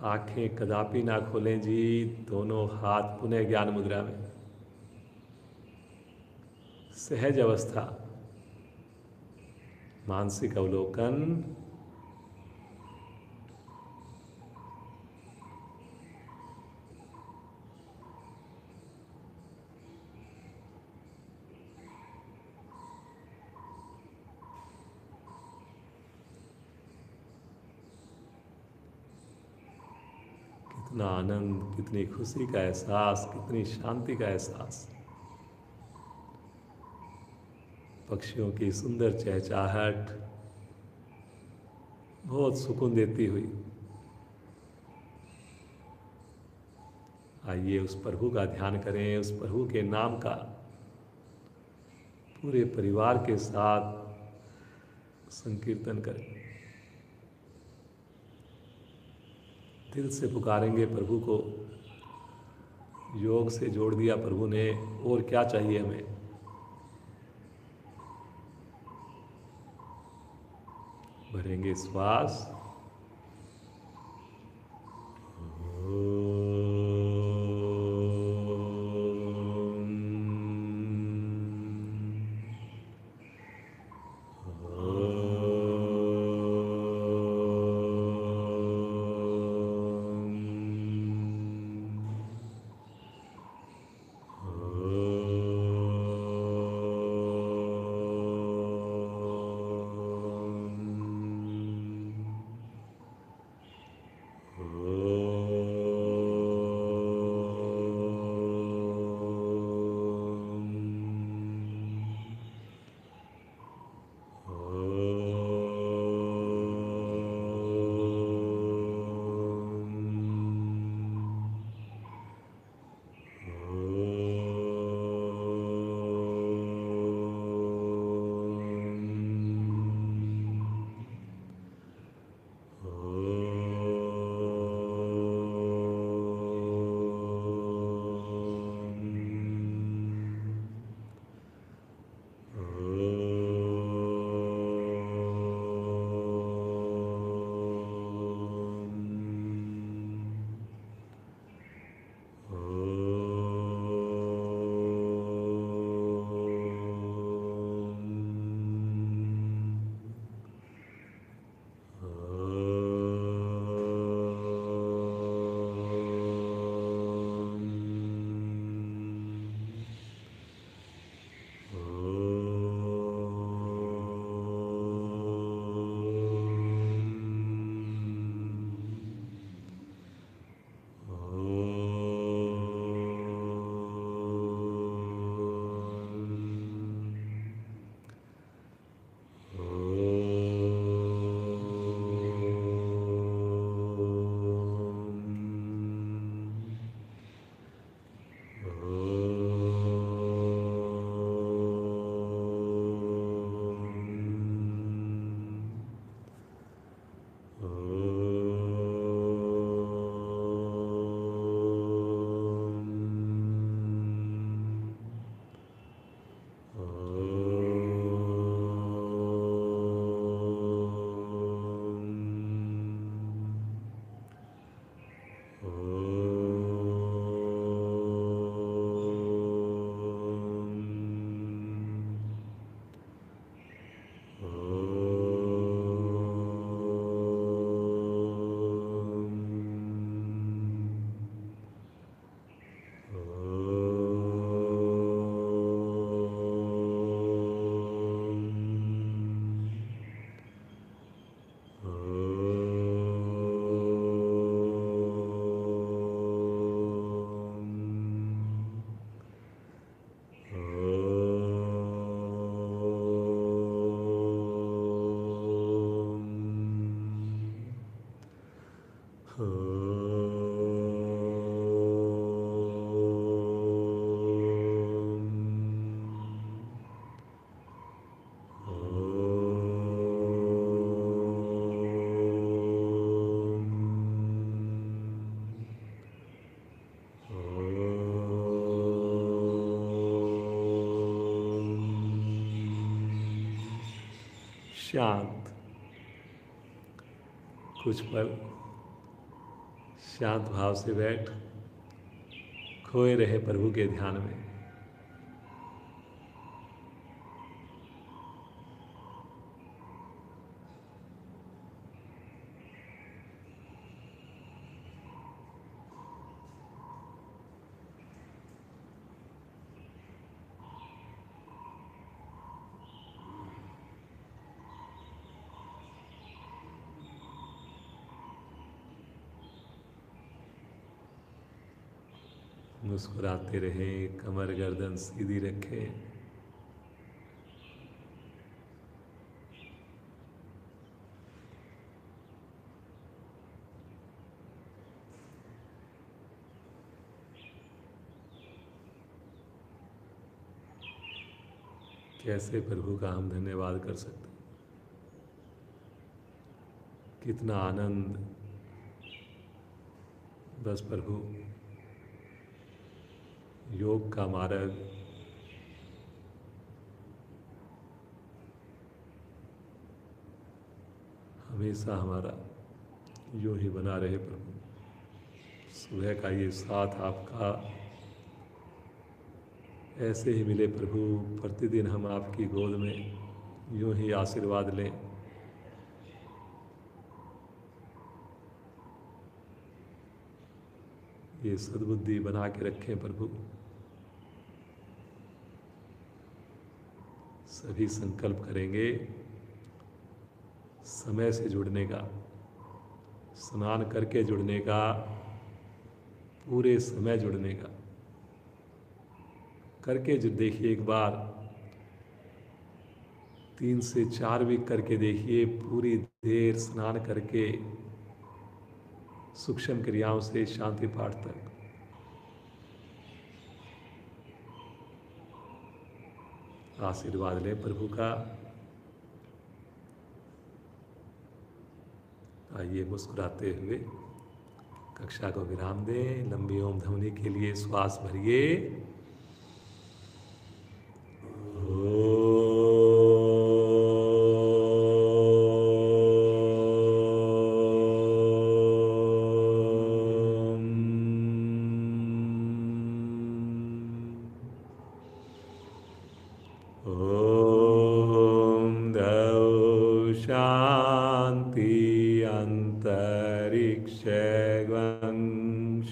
आंखें कदापि ना खोलें जी। दोनों हाथ पुनः ज्ञान मुद्रा में, सहज अवस्था, मानसिक अवलोकन। कितना आनंद, कितनी खुशी का एहसास, कितनी शांति का एहसास। पक्षियों की सुंदर चहचहाहट बहुत सुकून देती हुई। आइए उस प्रभु का ध्यान करें, उस प्रभु के नाम का पूरे परिवार के साथ संकीर्तन करें। दिल से पुकारेंगे प्रभु को। योग से जोड़ दिया प्रभु ने, और क्या चाहिए हमें। भरेंगे श्वास। शांत, कुछ पल शांत भाव से बैठ खोए रहे प्रभु के ध्यान में। मुस्कुराते रहें, कमर गर्दन सीधी रखें। कैसे प्रभु का हम धन्यवाद कर सकते हैं। कितना आनंद बस प्रभु योग का मार्ग हमेशा हमारा यूं ही बना रहे प्रभु। सुबह का ये साथ आपका ऐसे ही मिले प्रभु। प्रतिदिन हम आपकी गोद में यूं ही आशीर्वाद लें। ये सद्बुद्धि बना के रखें प्रभु। सभी संकल्प करेंगे समय से जुड़ने का, स्नान करके जुड़ने का, पूरे समय जुड़ने का। करके जो देखिए एक बार 3 से 4 वीक करके देखिए, पूरी देर स्नान करके सूक्ष्म क्रियाओं से शांति पाठ तक। आशीर्वाद लें प्रभु का। आइए मुस्कुराते हुए कक्षा को विराम दें। लंबी ओम ध्वनि के लिए श्वास भरिए।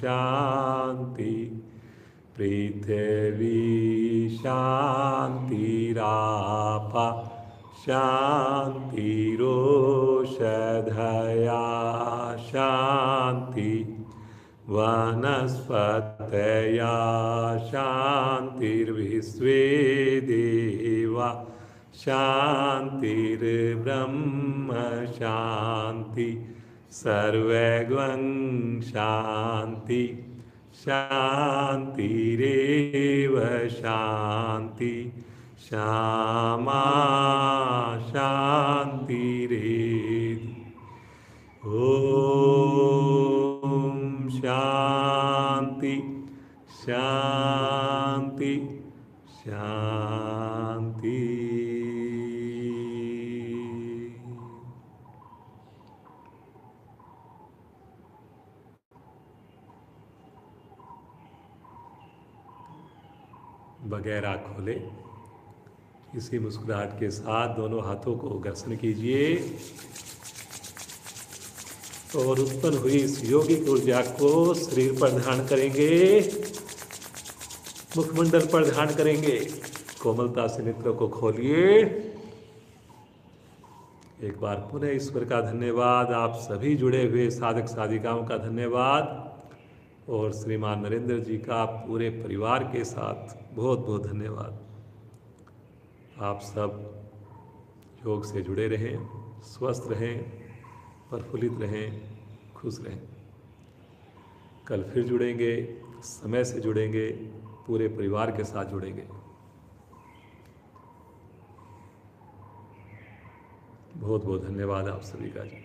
शांति, पृथ्वी शांतिरापा शांतिरोषधया शांति, वनस्पतया शांतिर्विश्वे देवा शांतिर्ब्रह्म शांति, सर्वगं शांति शांतिरेव शांति, श्यामा शांतिरेधि। ओम शांति शांति शांति। बगैर आँख खोले इसी मुस्कुराहट के साथ दोनों हाथों को घर्षण कीजिए और उत्पन्न हुई इस योगिक ऊर्जा को शरीर पर धारण करेंगे, मुखमंडल पर धारण करेंगे। कोमलता से नेत्रों को खोलिए। एक बार पुनः ईश्वर का धन्यवाद, आप सभी जुड़े हुए साधक साधिकाओं का धन्यवाद और श्रीमान नरेंद्र जी का पूरे परिवार के साथ बहुत बहुत धन्यवाद। आप सब योग से जुड़े रहें, स्वस्थ रहें, प्रफुल्लित रहें, खुश रहें। कल फिर जुड़ेंगे, समय से जुड़ेंगे, पूरे परिवार के साथ जुड़ेंगे। बहुत बहुत धन्यवाद आप सभी का जी।